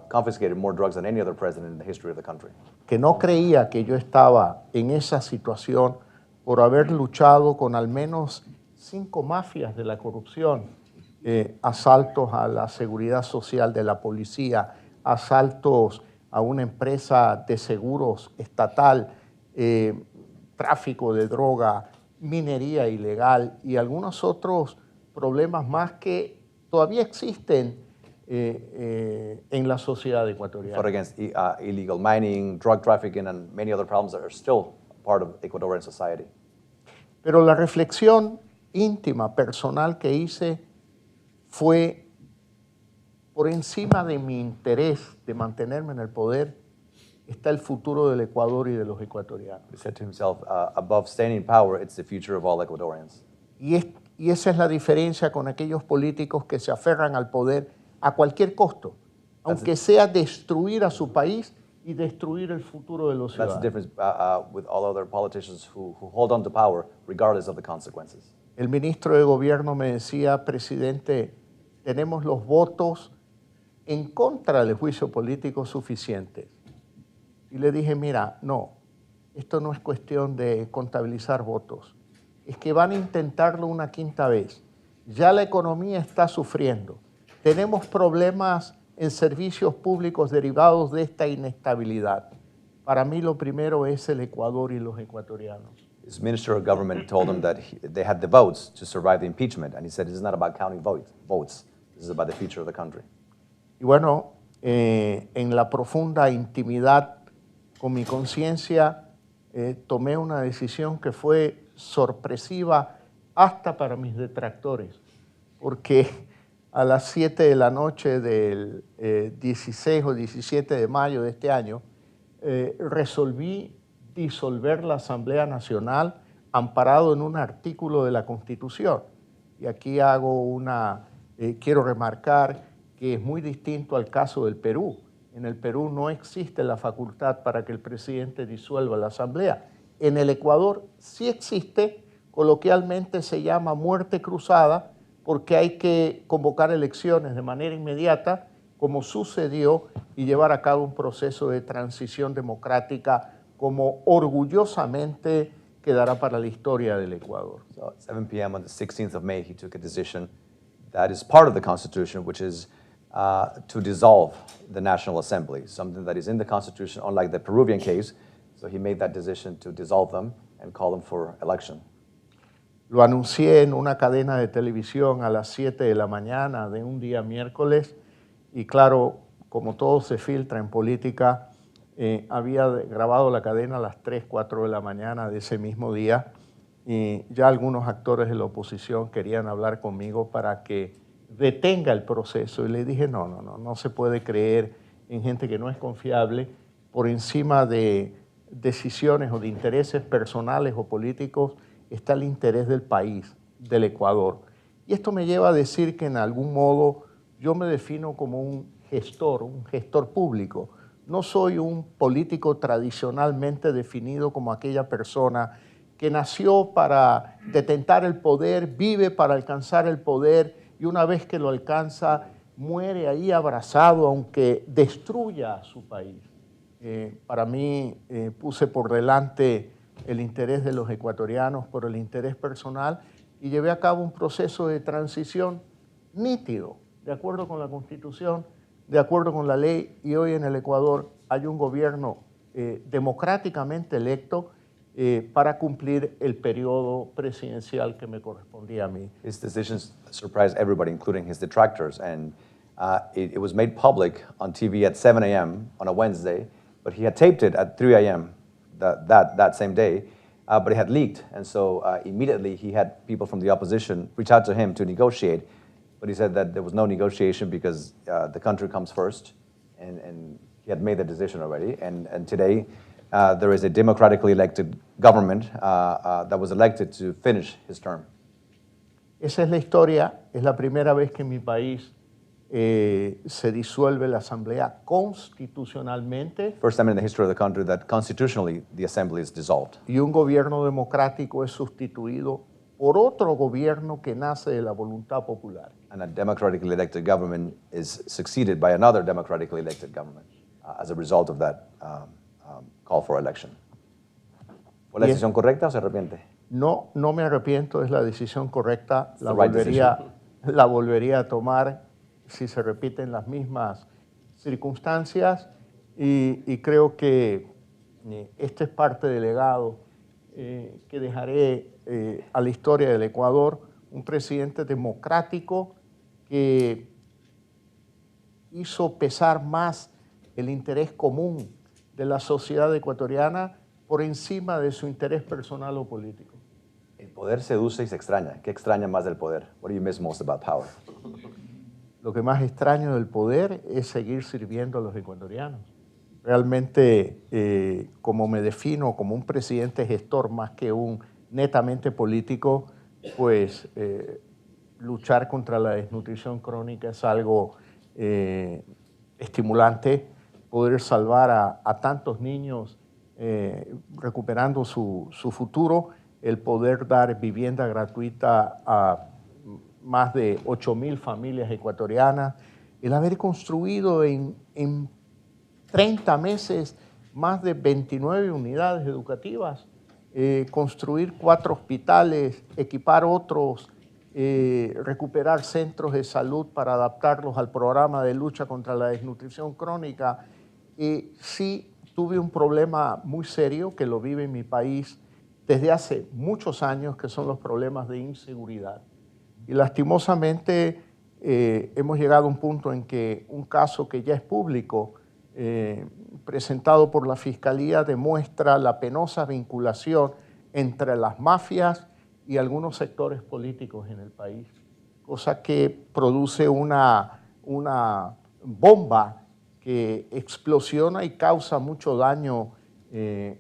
confiscated more drugs than any other president in the history of the country. Que no creía que yo estaba en esa situación por haber luchado con al menos 5 mafias de la corrupción, asaltos a la seguridad social de la policía, asaltos a una empresa de seguros estatal, tráfico de droga, minería ilegal y algunos otros problemas más que todavía existen en la sociedad ecuatoriana. Fought against illegal mining, drug trafficking, and many other problems that are still part of Ecuadorian society. Pero la reflexión íntima, personal que hice fue por encima de mi interés de mantenerme en el poder, está el futuro del Ecuador y de los ecuatorianos. He said to himself, above staying in power, it's the future of all Ecuadorians. Y esa es la diferencia con aquellos políticos que se aferran al poder a cualquier costo, aunque sea destruir a su país y destruir el futuro de los That's the ciudadanos. difference with all other politicians who hold on to power regardless of the consequences. El ministro de Gobierno me decía, presidente, tenemos los votos en contra del juicio político suficientes. Y le dije, mira, no, esto no es cuestión de contabilizar votos, es que van a intentarlo una 5ª vez. Ya la economía está sufriendo. Tenemos problemas en servicios públicos derivados de esta inestabilidad. Para mí lo primero es el Ecuador y los ecuatorianos. His minister of government told him that they had the votes to survive the impeachment, and he said, this is not about counting votes. This is about the future of the country. Y bueno, en la profunda intimidad con mi conciencia, tomé una decisión que fue sorpresiva hasta para mis detractores, porque a las 7 de la noche del 16 o 17 de mayo de este año, resolví disolver la Asamblea Nacional amparado en un artículo de la Constitución. Y aquí quiero remarcar que es muy distinto al caso del Perú. En el Perú no existe la facultad para que el presidente disuelva la Asamblea. En el Ecuador sí existe, coloquialmente se llama muerte cruzada, porque hay que convocar elecciones de manera inmediata, como sucedió, y llevar a cabo un proceso de transición democrática como orgullosamente quedará para la historia del Ecuador. So at 7 p.m. on the 16th of May, he took a decision that is part of the Constitution, which is to dissolve the National Assembly, something that is in the Constitution, unlike the Peruvian case. So he made that decision to dissolve them and call them for election. Lo anuncié en una cadena de televisión a las 7 de la mañana de un día miércoles y claro, como todo se filtra en política, había grabado la cadena a las 3, 4 de la mañana de ese mismo día y ya algunos actores de la oposición querían hablar conmigo para que detenga el proceso y le dije no se puede creer en gente que no es confiable por encima de decisiones o de intereses personales o políticos. está el interés del país, del Ecuador. Y esto me lleva a decir que en algún modo yo me defino como un gestor público. No soy un político tradicionalmente definido como aquella persona que nació para detentar el poder, vive para alcanzar el poder y una vez que lo alcanza, muere ahí abrazado aunque destruya a su país. Para mí puse por delante el interés de los ecuatorianos por el interés personal y llevé a cabo un proceso de transición nítido, de acuerdo con la Constitución, de acuerdo con la ley, y hoy en el Ecuador hay un gobierno democráticamente electo para cumplir el periodo presidencial que me correspondía a mí. His decisions surprised everybody, including his detractors, and it was made public on TV at 7 a.m. on a Wednesday, but he had taped it at 3 a.m. that same day, but it had leaked, and so immediately he had people from the opposition reach out to him to negotiate, but he said that there was no negotiation because the country comes first, and he had made the decision already, and today there is a democratically elected government that was elected to finish his term. Esa es la historia, es la primera vez que en mi país se disuelve la asamblea constitucionalmente. First time in the history of the country that constitutionally the assembly is dissolved. Y un gobierno democrático es sustituido por otro gobierno que nace de la voluntad popular. And a democratically elected government is succeeded by another democratically elected government as a result of that call for election. ¿Fue la decisión correcta o se arrepiente? No, no me arrepiento, es la decisión correcta, la right volvería a tomar si se repiten las mismas circunstancias y creo que este es parte del legado que dejaré a la historia del Ecuador, un presidente democrático que hizo pesar más el interés común de la sociedad ecuatoriana por encima de su interés personal o político. El poder seduce y se extraña. ¿Qué extraña más del poder? What do you miss most about power? Lo que más extraño del poder es seguir sirviendo a los ecuatorianos. Realmente, como me defino como un presidente gestor más que un netamente político, pues luchar contra la desnutrición crónica es algo estimulante. Poder salvar a tantos niños recuperando su futuro, el poder dar vivienda gratuita a más de 8,000 familias ecuatorianas, el haber construido en 30 meses más de 29 unidades educativas, construir 4 hospitales, equipar otros, recuperar centros de salud para adaptarlos al programa de lucha contra la desnutrición crónica. Sí tuve un problema muy serio que lo vive en mi país desde hace muchos años, que son los problemas de inseguridad. Y lastimosamente hemos llegado a un punto en que un caso que ya es público, presentado por la Fiscalía, demuestra la penosa vinculación entre las mafias y algunos sectores políticos en el país, cosa que produce una bomba que explosiona y causa mucho daño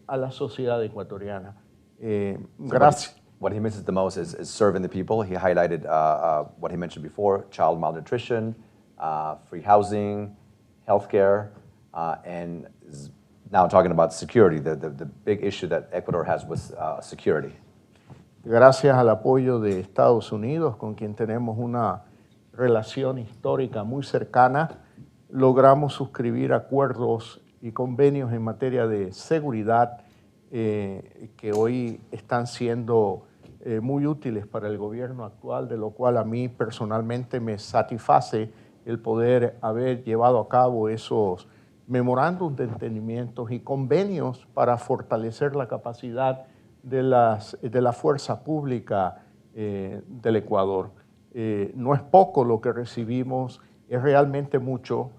a la sociedad ecuatoriana. Gracias. What he misses the most is serving the people. He highlighted what he mentioned before: child malnutrition, free housing, healthcare, and is now talking about security, the big issue that Ecuador has with security. Gracias al apoyo de Estados Unidos, con quien tenemos una relación histórica muy cercana, logramos suscribir acuerdos y convenios en materia de seguridad que hoy están siendo muy útiles para el gobierno actual, de lo cual a mí personalmente me satisface el poder haber llevado a cabo esos memorándum de entendimientos y convenios para fortalecer la capacidad de la fuerza pública del Ecuador. No es poco lo que recibimos, es realmente mucho.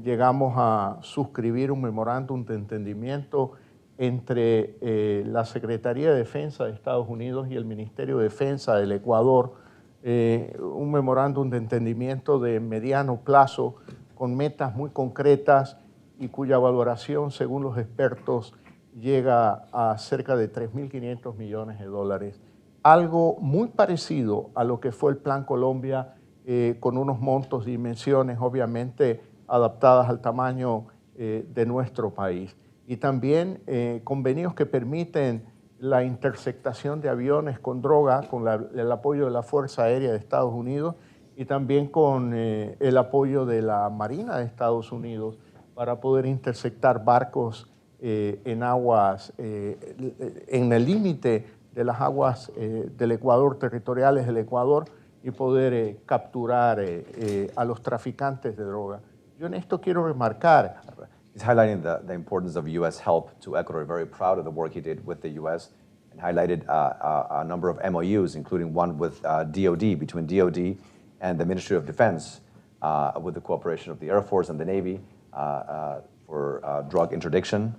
Llegamos a suscribir un memorándum de entendimiento entre la Secretaría de Defensa de Estados Unidos y el Ministerio de Defensa del Ecuador, un memorándum de entendimiento de mediano plazo con metas muy concretas y cuya valoración, según los expertos, llega a cerca de $3.500 millones. algo muy parecido a lo que fue el Plan Colombia, con unos montos, dimensiones, obviamente adaptadas al tamaño de nuestro país. Y también convenios que permiten la interceptación de aviones con droga, con el apoyo de la Fuerza Aérea de Estados Unidos y también con el apoyo de la Marina de Estados Unidos para poder interceptar barcos en aguas, en el límite de las aguas del Ecuador, territoriales del Ecuador, y poder capturar a los traficantes de droga. Yo en esto quiero remarcar. He's highlighting the importance of U.S. help to Ecuador. Very proud of the work he did with the U.S. and highlighted a number of MOUs, including one with DOD, between DOD and the Ministry of Defense, with the cooperation of the Air Force and the Navy for drug interdiction.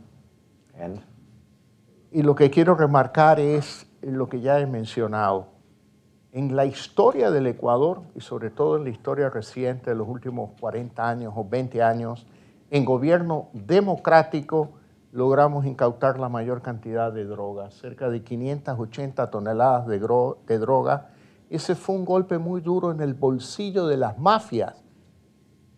Y lo que quiero remarcar es lo que ya he mencionado. En la historia del Ecuador, y sobre todo en la historia reciente de los últimos 40 años o 20 años, en gobierno democrático logramos incautar la mayor cantidad de drogas, cerca de 580 toneladas de droga. Ese fue un golpe muy duro en el bolsillo de las mafias,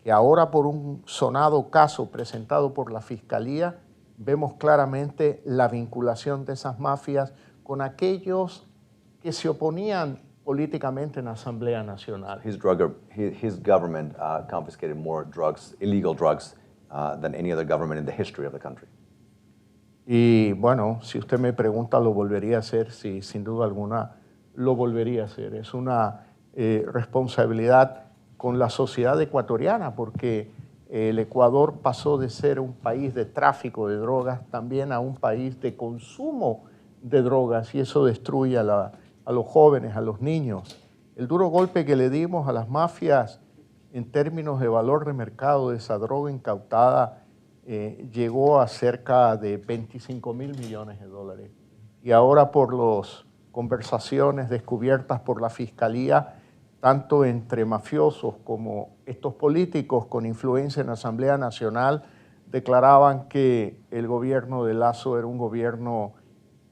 que ahora por un sonado caso presentado por la Fiscalía, vemos claramente la vinculación de esas mafias con aquellos que se oponían políticamente en la Asamblea Nacional. His government confiscated more drugs, illegal drugs, than any other government in the history of the country. Y bueno, si usted me pregunta, ¿lo volvería a hacer? Sí, sin duda alguna, lo volvería a hacer. Es una responsabilidad con la sociedad ecuatoriana, porque el Ecuador pasó de ser un país de tráfico de drogas también a un país de consumo de drogas, y eso destruye a los jóvenes, a los niños. El duro golpe que le dimos a las mafias en términos de valor de mercado de esa droga incautada llegó a cerca de 25 mil millones de dólares. Y ahora, por las conversaciones descubiertas por la Fiscalía, tanto entre mafiosos como estos políticos con influencia en la Asamblea Nacional, declaraban que el gobierno de Lasso era un gobierno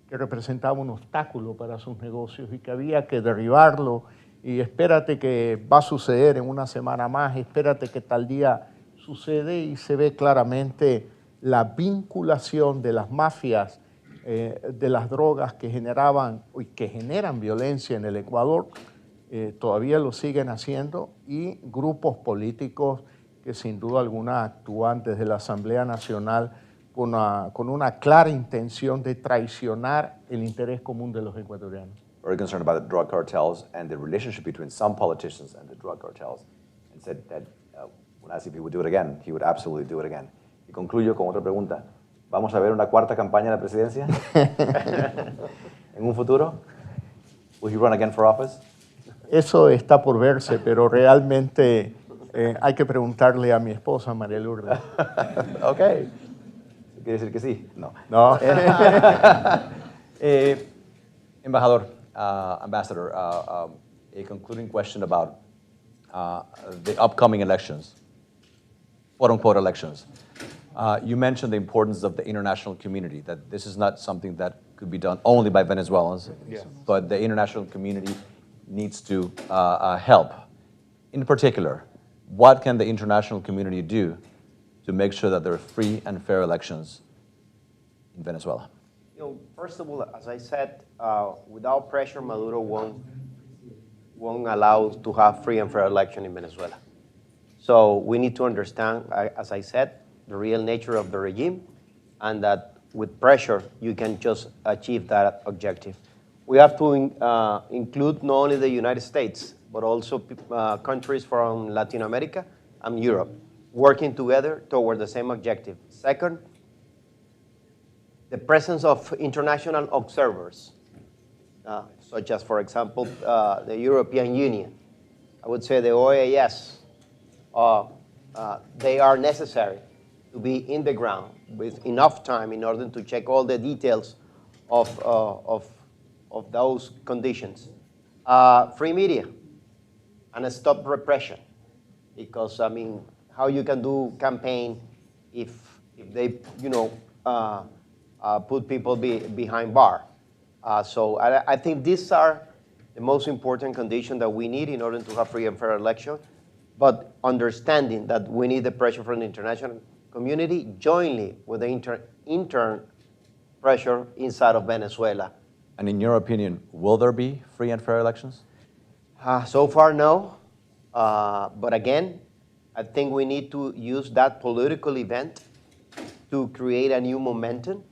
que representaba un obstáculo para sus negocios y que había que derribarlo. Y espérate que va a suceder en una semana más, espérate que tal día sucede, y se ve claramente la vinculación de las mafias de las drogas que generaban y que generan violencia en el Ecuador, todavía lo siguen haciendo, y grupos políticos que sin duda alguna actúan desde la Asamblea Nacional con una clara intención de traicionar el interés común de los ecuatorianos. Very concerned about the drug cartels and the relationship between some politicians and the drug cartels, and said that when asked if he would do it again, he would absolutely do it again. Y concluyo con otra pregunta. ¿Vamos a ver una cuarta campaña en la presidencia en un futuro? Will he run again for office? Eso está por verse, pero realmente hay que preguntarle a mi esposa, María Lourdes. Ok. ¿Quiere decir que sí? No. No. Embajador, Ambassador, a concluding question about the upcoming elections, quote-unquote elections. You mentioned the importance of the international community, that this is not something that could be done only by Venezuelans, yes, but the international community needs to help. In particular, what can the international community do to make sure that there are free and fair elections in Venezuela? You know, first of all, as I said, without pressure, Maduro won't allow to have free and fair election in Venezuela. So we need to understand, as I said, the real nature of the regime, and that with pressure, you can just achieve that objective. We have to include not only the United States, but also countries from Latin America and Europe, working together toward the same objective. Second, the presence of international observers, such as, for example, the European Union. I would say the OAS, they are necessary to be in the ground with enough time in order to check all the details of those conditions. Free media and stop repression, because I mean, how you can do campaign if they, you know, put people behind bar. So I think these are the most important condition that we need in order to have free and fair election, but understanding that we need the pressure from the international community jointly with the intern pressure inside of Venezuela. And in your opinion, will there be free and fair elections? So far, no. But again, I think we need to use that political event to create a new momentum,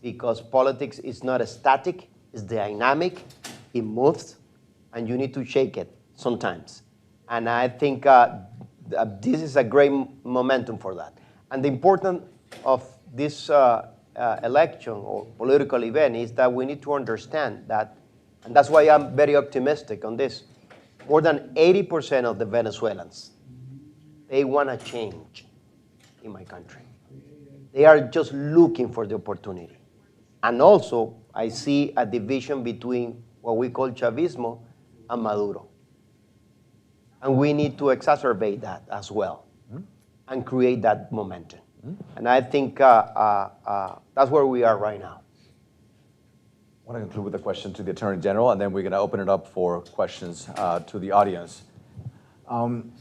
because politics is not static, it's dynamic, it moves, and you need to shake it sometimes. And I think this is a great momentum for that. And the importance of this election or political event is that we need to understand that, and that's why I'm very optimistic on this. More than 80% of the Venezuelans, they want to change in my country. They are just looking for the opportunity. And also, I see a division between what we call Chavismo and Maduro. And we need to exacerbate that as well and create that momentum. And I think that's where we are right now. I want to conclude with a question to the Attorney General, and then we're going to open it up for questions to the audience. Mr.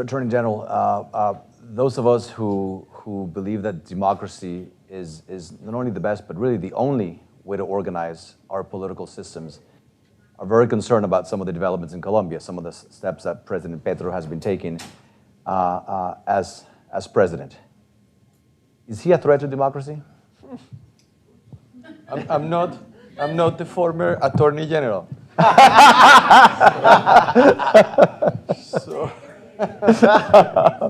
Attorney General, those of us who believe that democracy is not only the best, but really the only way to organize our political systems, are very concerned about some of the developments in Colombia, some of the steps that President Petro has been taking as president. Is he a threat to democracy? I'm not the former Attorney General. So,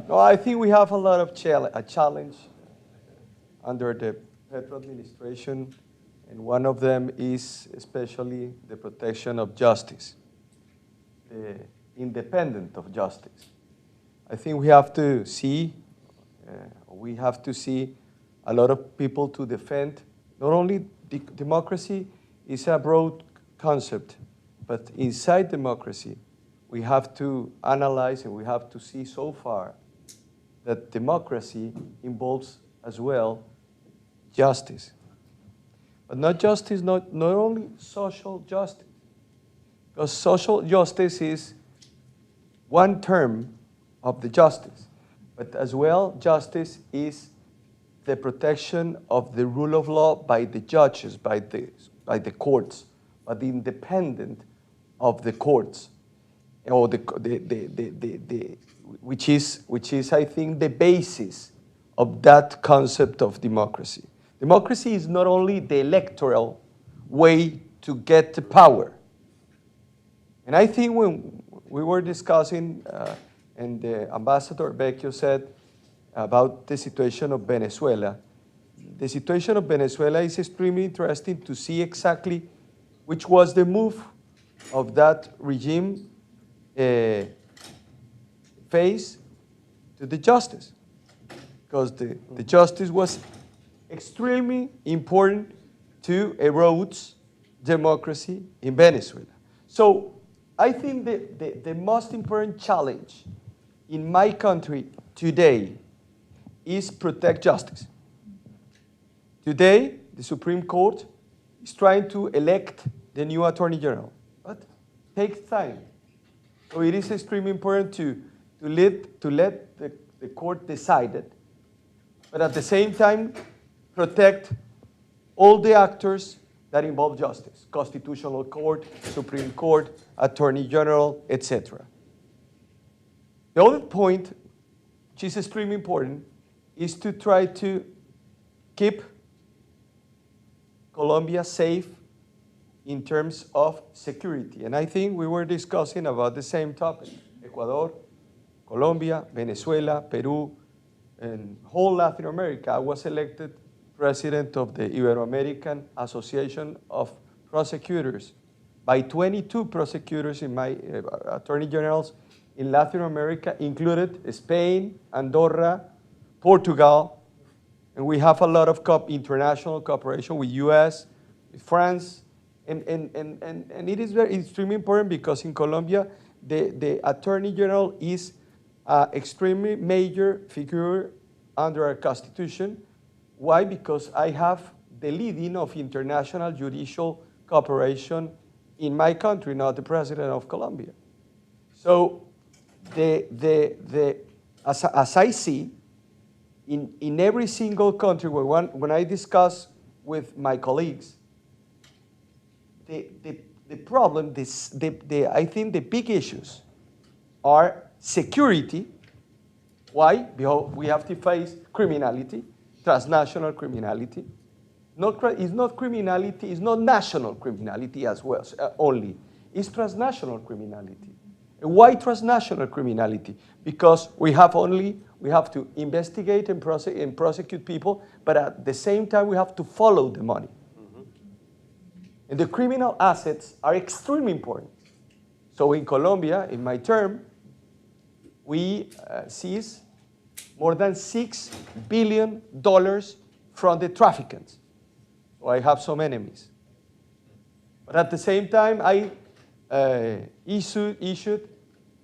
no, I think we have a lot of challenge under the Petro administration, and one of them is especially the protection of justice, the independence of justice. I think we have to see a lot of people to defend. Not only democracy is a broad concept, but inside democracy, we have to analyze and we have to see so far that democracy involves as well justice. But not justice, not only social justice, because social justice is one term of the justice, but as well justice is the protection of the rule of law by the judges, by the courts, but the independent of the courts, or which is I think the basis of that concept of democracy. Democracy is not only the electoral way to get the power. And I think when we were discussing, and the Ambassador Vecchio said about the situation of Venezuela, the situation of Venezuela is extremely interesting to see exactly which was the move of that regime face to the justice. Because the justice was extremely important to erode democracy in Venezuela. So I think the most important challenge in my country today is protect justice. Today, the Supreme Court is trying to elect the new Attorney General, but it takes time. So it is extremely important to let the court decide it, but at the same time, protect all the actors that involve justice: Constitutional Court, Supreme Court, Attorney General, etc. The other point, which is extremely important, is to try to keep Colombia safe in terms of security. And I think we were discussing about the same topic: Ecuador, Colombia, Venezuela, Peru, and whole Latin America. I was elected president of the Ibero-American Association of Prosecutors by 22 prosecutors in my attorney generals in Latin America, included Spain, Andorra, Portugal, and we have a lot of international cooperation with US, with France, and it is extremely important because in Colombia, the Attorney General is an extremely major figure under our Constitution. Why? Because I have the leading of international judicial cooperation in my country, not the president of Colombia. So as I see, in every single country, when I discuss with my colleagues, the problem, I think the big issues are security. Why? Because we have to face criminality, transnational criminality. It's not criminality, it's not national criminality as well, only. It's transnational criminality. And why transnational criminality? Because we have to investigate and prosecute people, but at the same time we have to follow the money. And the criminal assets are extremely important. So in Colombia, in my term, we seized more than $6 billion from the traffickers. So I have some enemies. But at the same time, I issued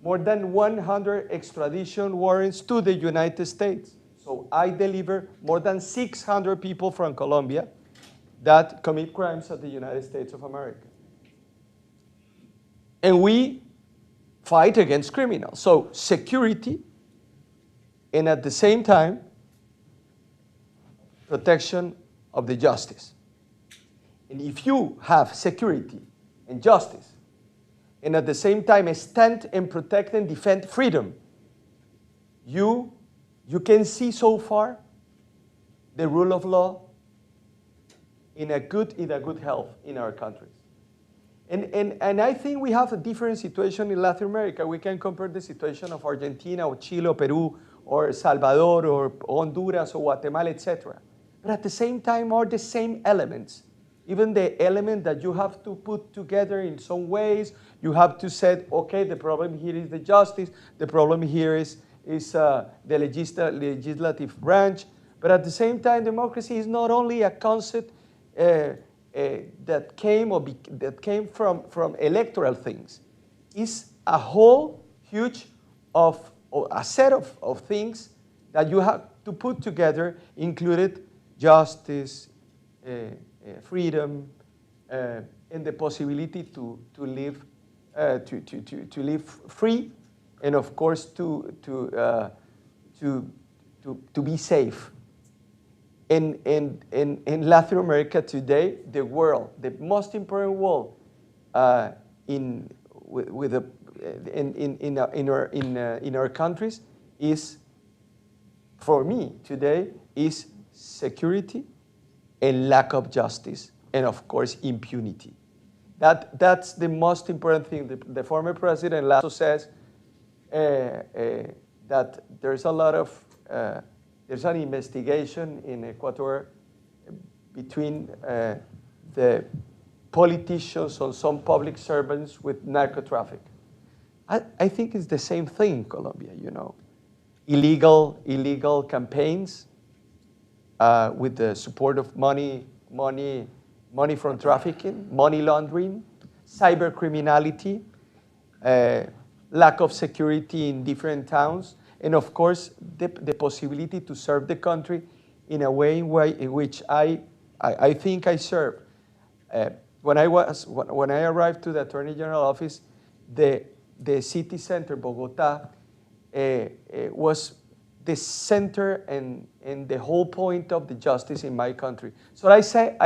more than 100 extradition warrants to the United States. So I deliver more than 600 people from Colombia that commit crimes at the United States of America. And we fight against criminals. So security, and at the same time, protection of the justice. And if you have security and justice, and at the same time stand and protect and defend freedom, you can see so far the rule of law in a good health in our countries. And I think we have a different situation in Latin America. We can compare the situation of Argentina or Chile or Peru or El Salvador or Honduras or Guatemala, etc. But at the same time are the same elements. Even the element that you have to put together in some ways, you have to say, okay, the problem here is the justice, the problem here is the legislative branch. But at the same time, democracy is not only a concept that came from electoral things. It's a whole huge a set of things that you have to put together, included justice, freedom, and the possibility to live free, and of course to be safe. In Latin America today, the most important world in our countries is, for me today, is security and lack of justice, and of course impunity. That's the most important thing. The former president Lasso says that there's an investigation in Ecuador between the politicians or some public servants with narco-traffic. I think it's the same thing in Colombia, you know. Illegal campaigns with the support of money from trafficking, money laundering, cyber criminality, lack of security in different towns, and of course, the possibility to serve the country in a way in which I think I serve. When I arrived to the Attorney General office, the city center, Bogota, was the center and the whole point of the justice in my country. So I say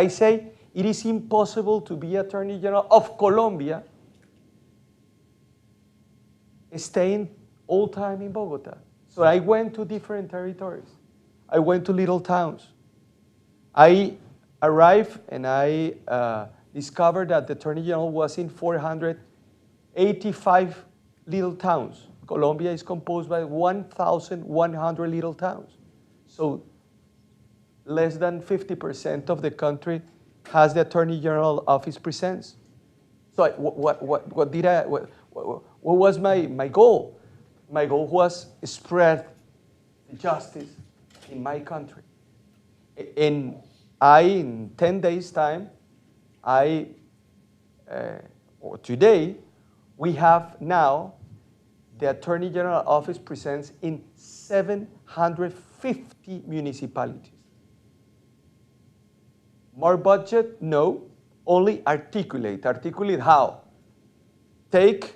it is impossible to be Attorney General of Colombia staying all time in Bogota. So I went to different territories. I went to little towns. I arrived and I discovered that the Attorney General was in 485 little towns. Colombia is composed by 1,100 little towns. So less than 50% of the country has the Attorney General office presence. So what was my goal? My goal was spread the justice in my country. In 10 days' time, or today, we have now the Attorney General office presents in 750 municipalities. More budget? No. only articulate. Articulate how? Take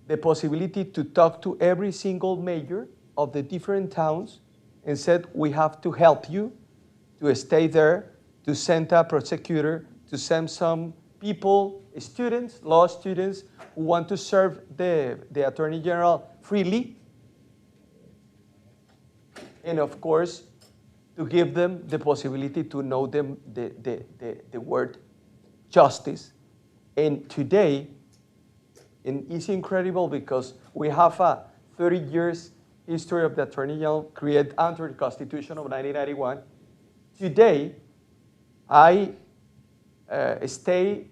the possibility to talk to every single mayor of the different towns and said, we have to help you to stay there, to send a prosecutor, to send some people, students, law students, who want to serve the Attorney General freely. And of course, to give them the possibility to know them the word justice. And today, and it's incredible because we have a 30 years history of the Attorney General created under the Constitution of 1991. Today, I stay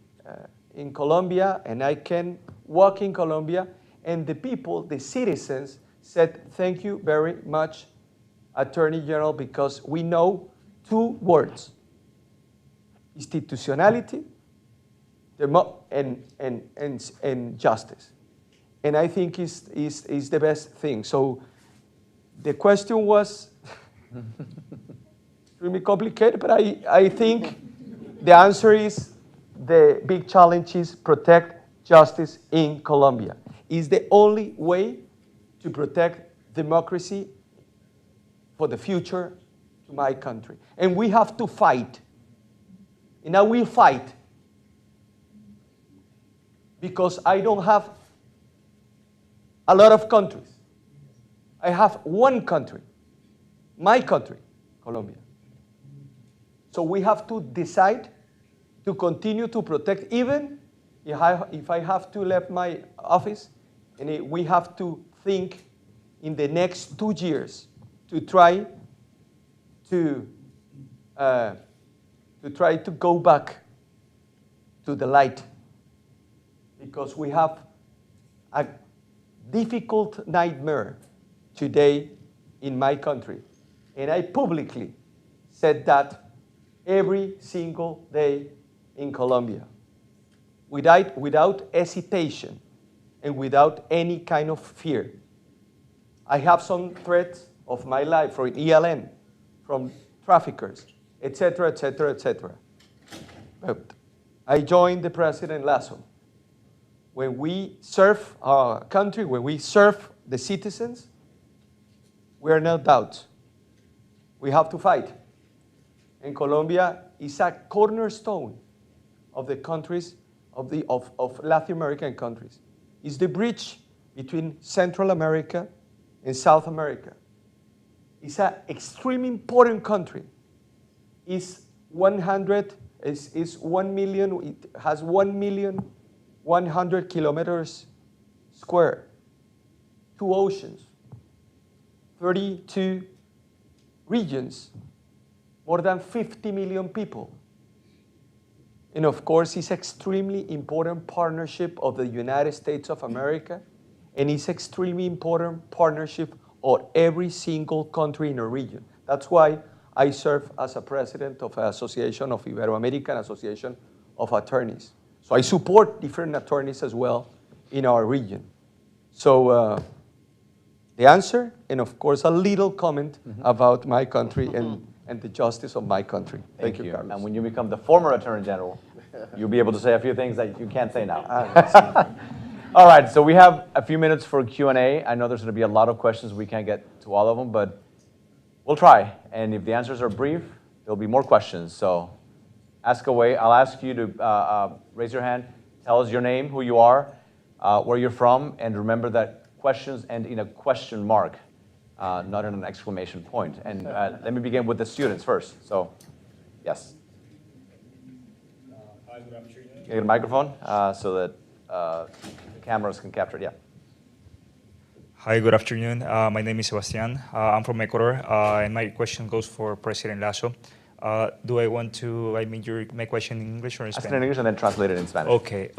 in Colombia and I can walk in Colombia, and the people, the citizens, said, thank you very much, Attorney General, because we know two words: institutionality and justice. And I think is the best thing. So the question was really complicated, but I think the answer is the big challenge is protect justice in Colombia. It's the only way to protect democracy for the future to my country. And we have to fight. And I will fight. Because I don't have a lot of countries. I have one country, my country, Colombia. So we have to decide to continue to protect, even if I have to leave my office, and we have to think in the next 2 years to try to go back to the light, because we have a difficult nightmare today in my country. And I publicly said that every single day in Colombia, without hesitation and without any kind of fear. I have some threats of my life from ELN, from traffickers, etc., etc., etc. But I joined the President Lasso. When we serve our country, when we serve the citizens, we are no doubt. We have to fight. And Colombia is a cornerstone of the countries, of Latin American countries. It's the bridge between Central America and South America. It's an extremely important country. It's 1 million, it has 1,100,000 kilometers square, 2 oceans, 32 regions, more than 50 million people. And of course, it's extremely important partnership of the United States of America, and it's extremely important partnership of every single country in the region. That's why I serve as a president of an association of Ibero-American Association of Attorneys. So I support different attorneys as well in our region. So the answer, and of course a little comment about my country and the justice of my country. Thank you, Carlos. And when you become the former Attorney General, you'll be able to say a few things that you can't say now. All right, so we have a few minutes for Q&A. I know there's going to be a lot of questions. We can't get to all of them, but we'll try. And if the answers are brief, there'll be more questions. So ask away. I'll ask you to raise your hand, tell us your name, who you are, where you're from, and remember that questions end in a question mark, not in an exclamation point. And let me begin with the students first. So, yes. Hi, good afternoon. Can you get a microphone so that the cameras can capture it? Yeah. Hi, good afternoon. My name is Sebastian. I'm from Ecuador, and my question goes for President Lasso. Do I want to, my question in English or in Ask it in Spanish? English and then translate it in Spanish. Okay.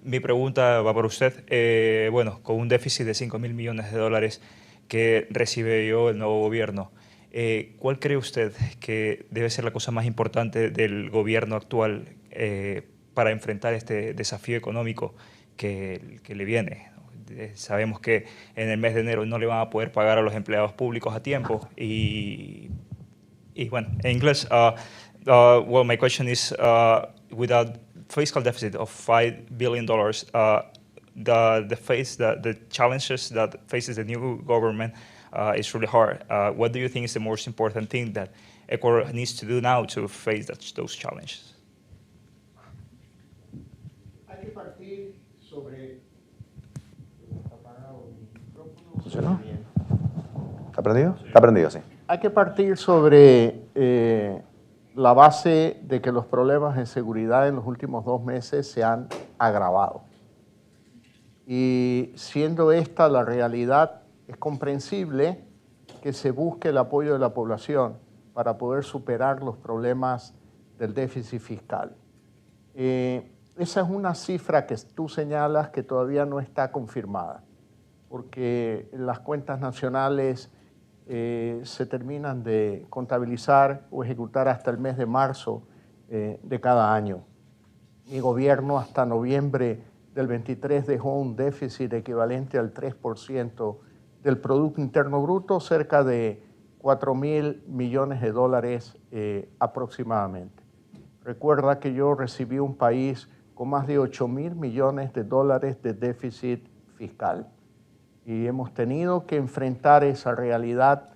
Mi pregunta va para usted. Bueno, con un déficit de $5.000 millones que recibe el nuevo gobierno, ¿cuál cree usted que debe ser la cosa más importante del gobierno actual para enfrentar este desafío económico que le viene? Sabemos que en el mes de enero no le van a poder pagar a los empleados públicos a tiempo y bueno, en inglés, Well, my question is, with a fiscal deficit of $5 billion, the challenges that faces the new government is really hard. What do you think is the most important thing that Ecuador needs to do now to face those challenges? Hay que partir sobre... ¿Funcionó? ¿Está prendido? Está prendido, sí. Hay que partir sobre la base de que los problemas de seguridad en los últimos 2 meses se han agravado. Y siendo esta la realidad, es comprensible que se busque el apoyo de la población para poder superar los problemas del déficit fiscal. Esa es una cifra que tú señalas que todavía no está confirmada, porque las cuentas nacionales se terminan de contabilizar o ejecutar hasta el mes de marzo de cada año. Mi gobierno hasta noviembre del 23 dejó un déficit equivalente al 3% del Producto Interno Bruto, cerca de $4.000 millones aproximadamente. Recuerda que yo recibí un país con más de $8.000 millones de déficit fiscal. Y hemos tenido que enfrentar esa realidad,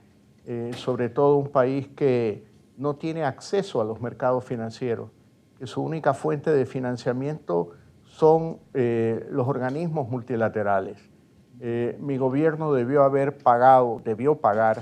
sobre todo un país que no tiene acceso a los mercados financieros, que su única fuente de financiamiento son los organismos multilaterales. Mi gobierno debió pagar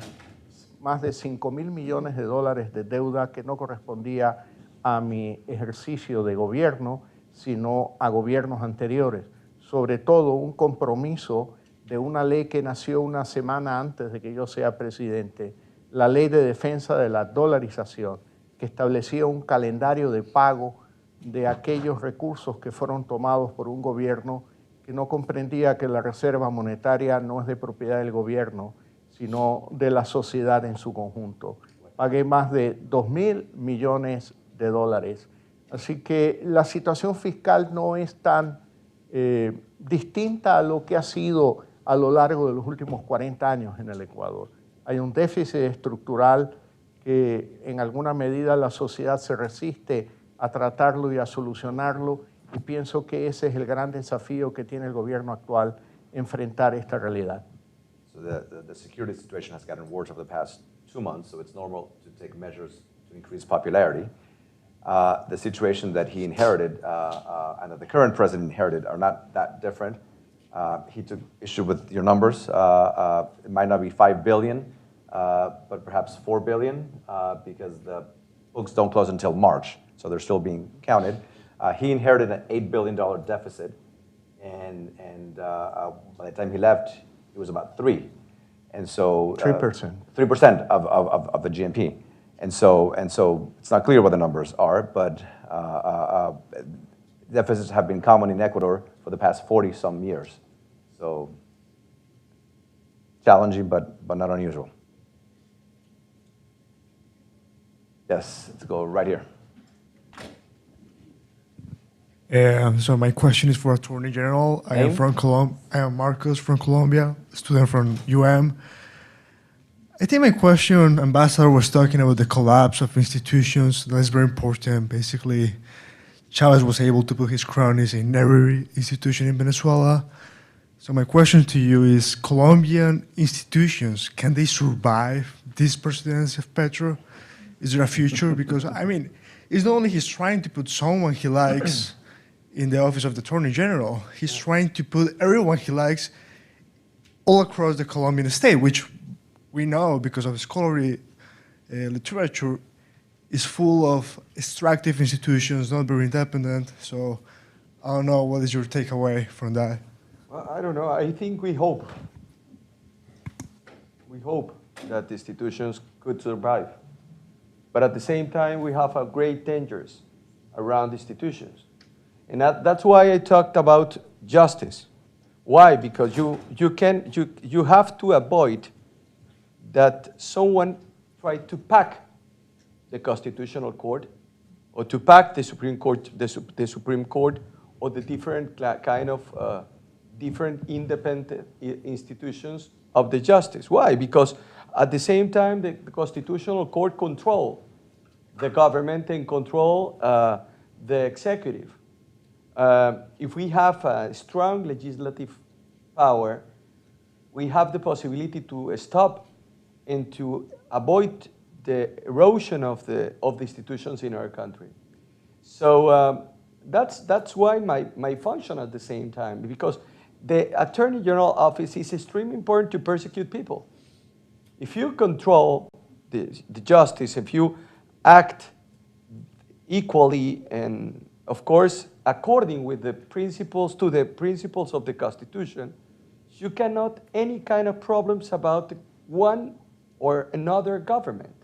más de $5.000 millones de deuda que no correspondía a mi ejercicio de gobierno, sino a gobiernos anteriores. Sobre todo un compromiso de una ley que nació una semana antes de que yo sea presidente, la Ley de Defensa de la Dolarización, que establecía un calendario de pago de aquellos recursos que fueron tomados por un gobierno que no comprendía que la reserva monetaria no es de propiedad del gobierno, sino de la sociedad en su conjunto. Pagué más de $2.000 millones. Así que la situación fiscal no es tan distinta a lo que ha sido a lo largo de los últimos 40 años en el Ecuador. Hay un déficit estructural que en alguna medida la sociedad se resiste a tratarlo y a solucionarlo, y pienso que ese es el gran desafío que tiene el gobierno actual, enfrentar esta realidad. So the security situation has gotten worse over the past 2 months, so it's normal to take measures to increase popularity. The situation that he inherited and that the current president inherited are not that different. He took issue with your numbers. It might not be $5 billion, but perhaps $4 billion, because the books don't close until March, so they're still being counted. He inherited an $8 billion deficit, and by the time he left, it was about 3. And so 3%. 3% of the GNP. And so it's not clear what the numbers are, but deficits have been common in Ecuador for the past 40-some years. So challenging, but not unusual. Yes, let's go right here. So my question is for Attorney General. I am from I am Marcos from Colombia, a student from UM. I think my question, Ambassador was talking about the collapse of institutions. That's very important. Basically, Chavez was able to put his cronies in every institution in Venezuela. So my question to you is, Colombian institutions, can they survive this presidency of Petro? Is there a future? Because, I mean, it's not only he's trying to put someone he likes in the office of the Attorney General, he's trying to put everyone he likes all across the Colombian state, which we know because of scholarly literature is full of extractive institutions, not very independent. So I don't know, what is your takeaway from that? Well, I don't know. I think we hope. We hope that the institutions could survive. But at the same time, we have a great dangers around institutions. And that's why I talked about justice. Why? Because you have to avoid that someone tried to pack the Constitutional Court, or to pack the Supreme Court, the Supreme Court, or the different kind of different independent institutions of the justice. Why? Because at the same time, the Constitutional Court control the government and control the executive. If we have a strong legislative power, we have the possibility to stop and to avoid the erosion of the institutions in our country. So that's why my function at the same time, because the Attorney General office is extremely important to persecute people. If you control the justice, if you act equally and, of course, according with the principles to the principles of the Constitution, you cannot any kind of problems about one or another government.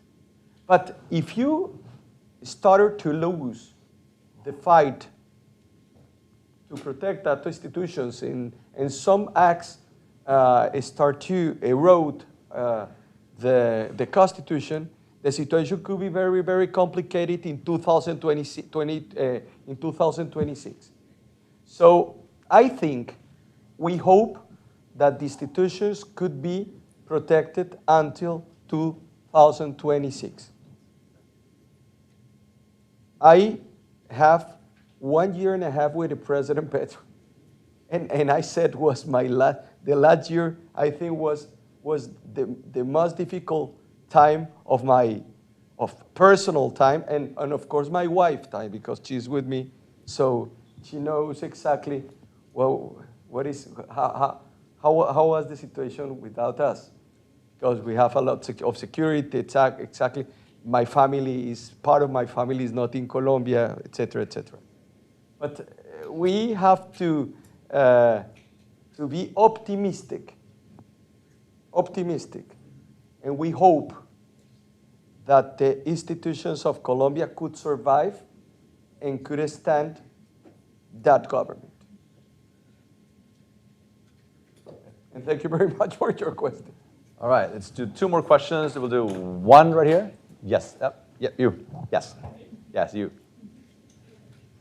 But if you start to lose the fight to protect that institutions and some acts start to erode the Constitution, the situation could be very, very complicated in 2026. So I think, we hope that the institutions could be protected until 2026. I have 1 year and a half with the President Petro, and I said was the last year I think was the most difficult time of personal time and of course my wife time, because she's with me, so she knows exactly how was the situation without us, because we have a lot of security. Exactly, my family is part of my family is not in Colombia, etc., etc. But we have to be optimistic, and we hope that the institutions of Colombia could survive and could stand that government. And thank you very much for your question. All right, let's do 2 more questions. We'll do one right here. Yes, yep, you. Yes, yes, you.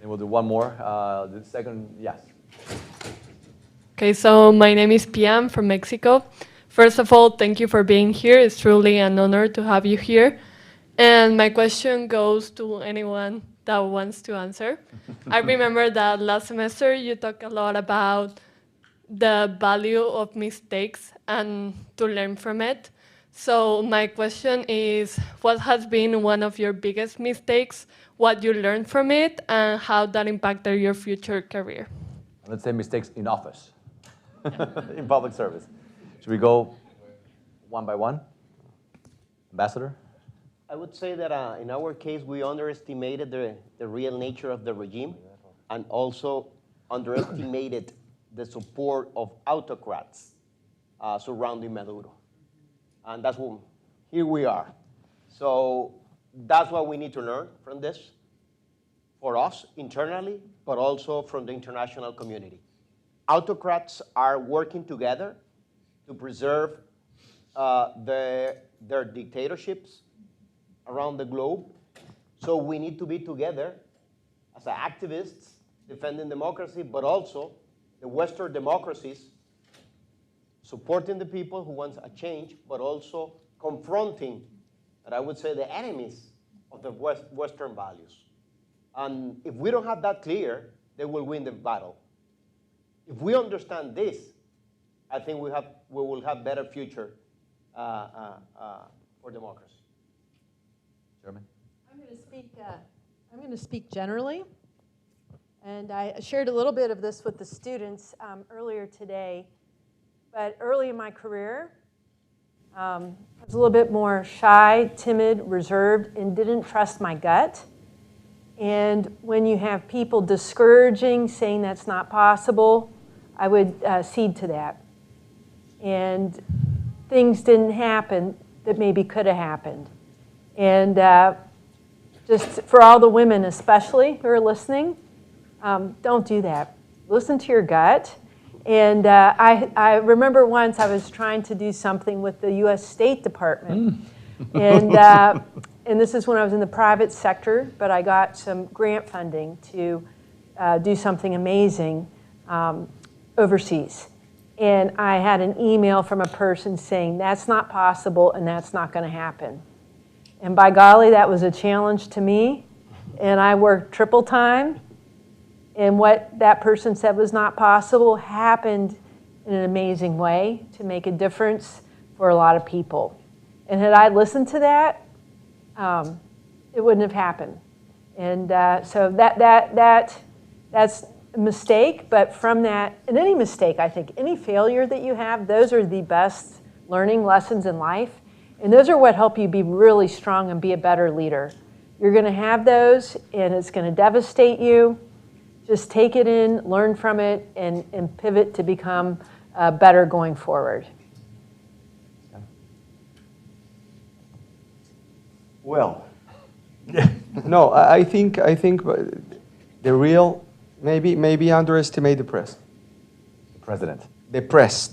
And we'll do one more. The second, yes. Okay, so my name is Pia. I'm from Mexico. First of all, thank you for being here. It's truly an honor to have you here. And my question goes to anyone that wants to answer. I remember that last semester you talked a lot about the value of mistakes and to learn from it. So my question is, what has been one of your biggest mistakes, what you learned from it, and how that impacted your future career? Let's say mistakes in office, in public service. Should we go one by one? Ambassador? I would say that in our case, we underestimated the real nature of the regime and also underestimated the support of autocrats surrounding Maduro. And that's what, here we are. So that's what we need to learn from this, for us internally, but also from the international community. Autocrats are working together to preserve their dictatorships around the globe. So we need to be together as activists defending democracy, but also the Western democracies supporting the people who want a change, but also confronting, and I would say, the enemies of the Western values. And if we don't have that clear, they will win the battle. If we understand this, I think we will have better future for democracy. Chairman? I'm going to speak generally, and I shared a little bit of this with the students earlier today. But early in my career, I was a little bit more shy, timid, reserved, and didn't trust my gut. And when you have people discouraging, saying that's not possible, I would cede to that. And things didn't happen that maybe could have happened. And just for all the women especially who are listening, don't do that. Listen to your gut. And I remember once I was trying to do something with the U.S. State Department. And this is when I was in the private sector, but I got some grant funding to do something amazing overseas. And I had an email from a person saying, that's not possible and that's not going to happen. And by golly, that was a challenge to me. And I worked triple time. And what that person said was not possible happened in an amazing way to make a difference for a lot of people. And had I listened to that, it wouldn't have happened. And so that's a mistake, but from that, and any mistake, I think, any failure that you have, those are the best learning lessons in life. And those are what help you be really strong and be a better leader. You're going to have those, and it's going to devastate you. Just take it in, learn from it, and pivot to become better going forward. Well, no, I think the real, maybe underestimate the press. The president. The press,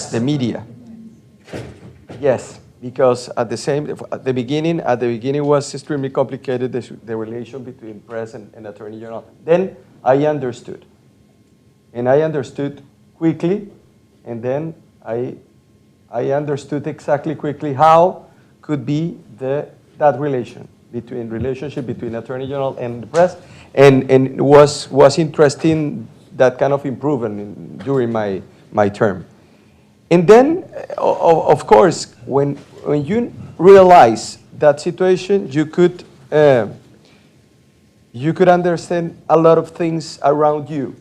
the media. Yes, because at the beginning was extremely complicated, the relation between press and Attorney General. Then I understood. And I understood quickly, and then I understood exactly quickly how could be that relationship between Attorney General and the press, and it was interesting, that kind of improvement during my term. And then, of course, when you realize that situation, you could understand a lot of things around you.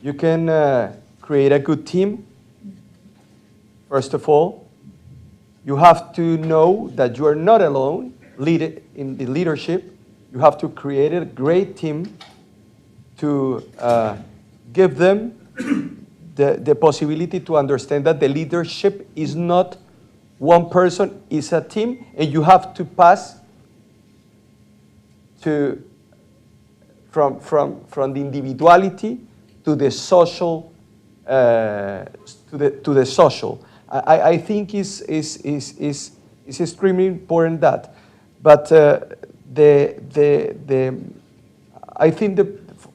You can create a good team. First of all, you have to know that you are not alone in the leadership. You have to create a great team to give them the possibility to understand that the leadership is not one person, it's a team, and you have to pass from the individuality to the social, to the social. I think is extremely important that, but I think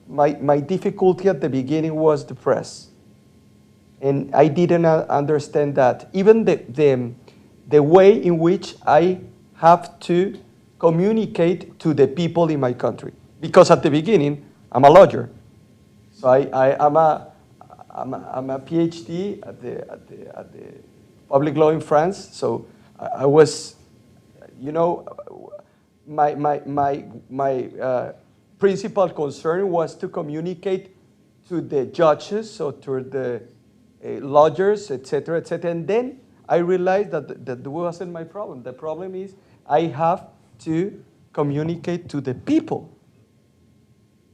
my difficulty at the beginning was the press, and I didn't understand that. Even the way in which I have to communicate to the people in my country, because at the beginning I'm a lawyer, so I'm a PhD at the public law in France. So I was, my principal concern was to communicate to the judges, so to the lawyers, etc., etc. And then I realized that wasn't my problem. The problem is I have to communicate to the people,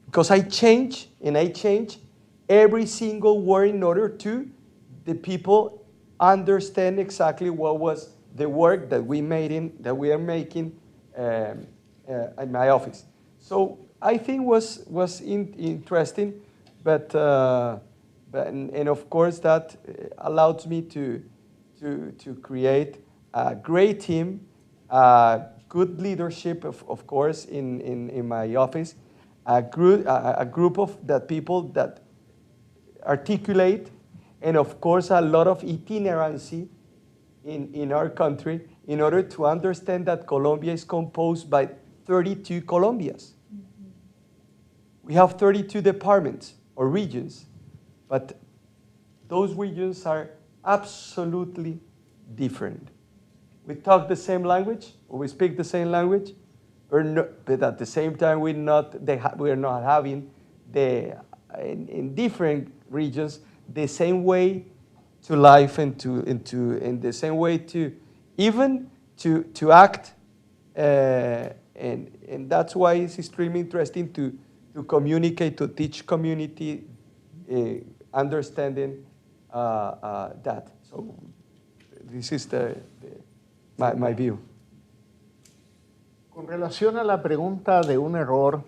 because I change every single word in order to the people understand exactly what was the work that we are making in my office. So I think was interesting, but of course that allowed me to create a great team, good leadership, of course, in my office, a group of that people that articulate, and of course a lot of itinerancy in our country in order to understand that Colombia is composed by 32 Colombias. We have 32 departments or regions, but those regions are absolutely different. We talk the same language, or we speak the same language, but at the same time we are not having in different regions the same way to life and the same way to even to act, and that's why it's extremely interesting to communicate, to teach community understanding that. So this is my view. Con relación a la pregunta de un error,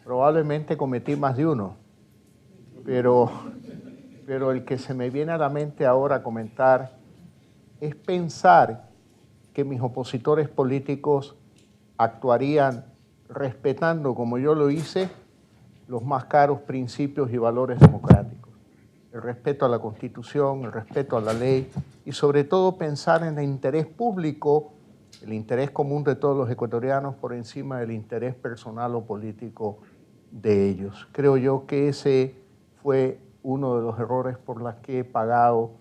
probablemente cometí más de uno, pero el que se me viene a la mente ahora comentar es pensar que mis opositores políticos actuarían respetando, como yo lo hice, los más caros principios y valores democráticos. El respeto a la Constitución, el respeto a la ley y sobre todo pensar en el interés público el interés común de todos los ecuatorianos por encima del interés personal o político de ellos. Creo yo que ese fue uno de los errores por los que he pagado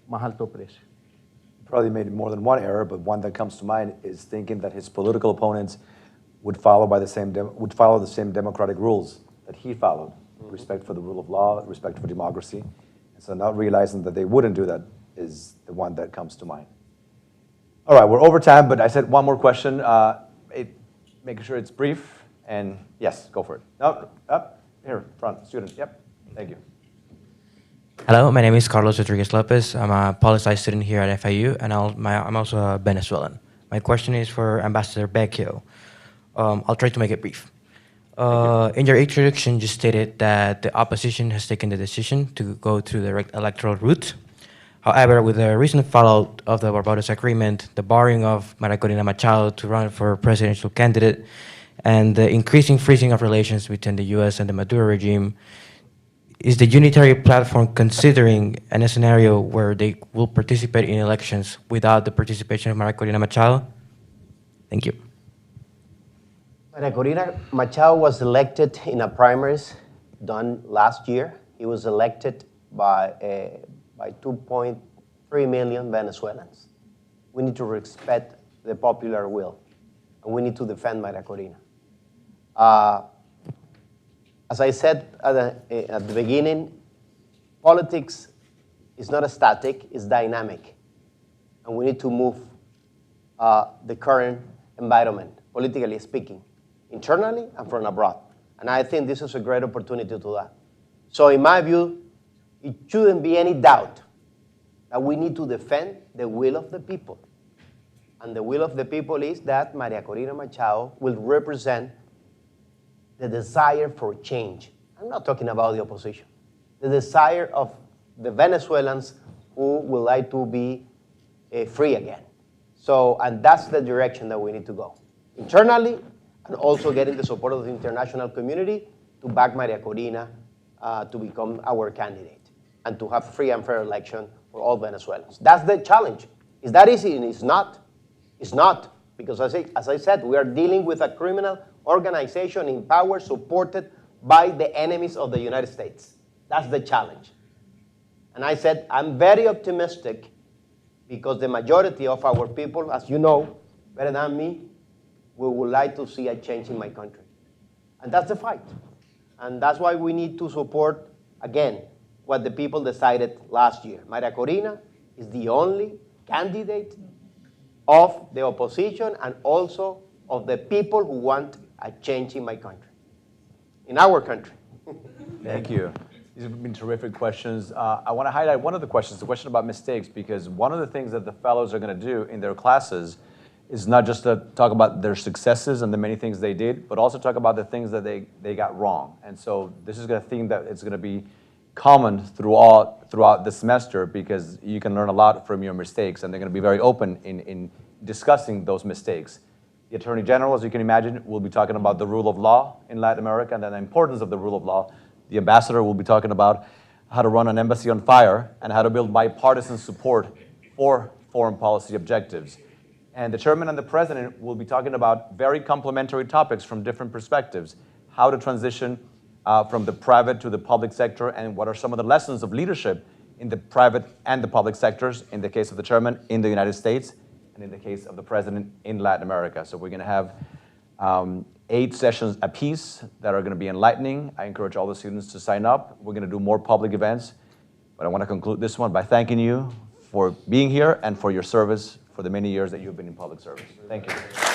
más alto precio. Probably made more than one error, but one that comes to mind is thinking that his political opponents would follow the same democratic rules that he followed, respect for the rule of law, respect for democracy. And so not realizing that they wouldn't do that is the one that comes to mind. All right, we're over time, but I said one more question. Making sure it's brief, and yes, go for it. No, up here, front, student. Yep, thank you. Hello, my name is Carlos Rodriguez Lopez. I'm a poli-sci student here at FIU, and I'm also a Venezuelan. My question is for Ambassador Vecchio. I'll try to make it brief. In your introduction, you stated that the opposition has taken the decision to go through the direct electoral route. However, with the recent fallout of the Barbosa Agreement, the barring of Maria Corina Machado to run for presidential candidate, and the increasing freezing of relations between the U.S. and the Maduro regime, is the unitary platform considering a scenario where they will participate in elections without the participation of Maria Corina Machado? Thank you. Maria Corina Machado was elected in a primaries done last year. He was elected by 2.3 million Venezuelans. We need to respect the popular will, and we need to defend Maria Corina. As I said at the beginning, politics is not static, it's dynamic. And we need to move the current environment, politically speaking, internally and from abroad. And I think this is a great opportunity to do that. So in my view, it shouldn't be any doubt that we need to defend the will of the people. And the will of the people is that Maria Corina Machado will represent the desire for change. I'm not talking about the opposition. The desire of the Venezuelans who would like to be free again. So, and that's the direction that we need to go. Internally, and also getting the support of the international community to back Maria Corina to become our candidate and to have free and fair election for all Venezuelans. That's the challenge. Is that easy? And it's not. It's not, because as I said, we are dealing with a criminal organization in power supported by the enemies of the United States. That's the challenge. And I said, I'm very optimistic because the majority of our people, as you know better than me, we would like to see a change in my country. And that's the fight. And that's why we need to support, again, what the people decided last year. Maria Corina is the only candidate of the opposition and also of the people who want a change in my country, in our country. Thank you. These have been terrific questions. I want to highlight one of the questions, the question about mistakes, because one of the things that the fellows are going to do in their classes is not just to talk about their successes and the many things they did, but also talk about the things that they got wrong. And so this is a theme that it's going to be common throughout the semester, because you can learn a lot from your mistakes, and they're going to be very open in discussing those mistakes. The Attorney General, as you can imagine, will be talking about the rule of law in Latin America and the importance of the rule of law. The ambassador will be talking about how to run an embassy on fire and how to build bipartisan support for foreign policy objectives. And the chairman and the president will be talking about very complementary topics from different perspectives, how to transition from the private to the public sector, and what are some of the lessons of leadership in the private and the public sectors, in the case of the chairman in the United States, and in the case of the president in Latin America. So we're going to have 8 sessions apiece that are going to be enlightening. I encourage all the students to sign up. We're going to do more public events, but I want to conclude this one by thanking you for being here and for your service for the many years that you've been in public service. Thank you.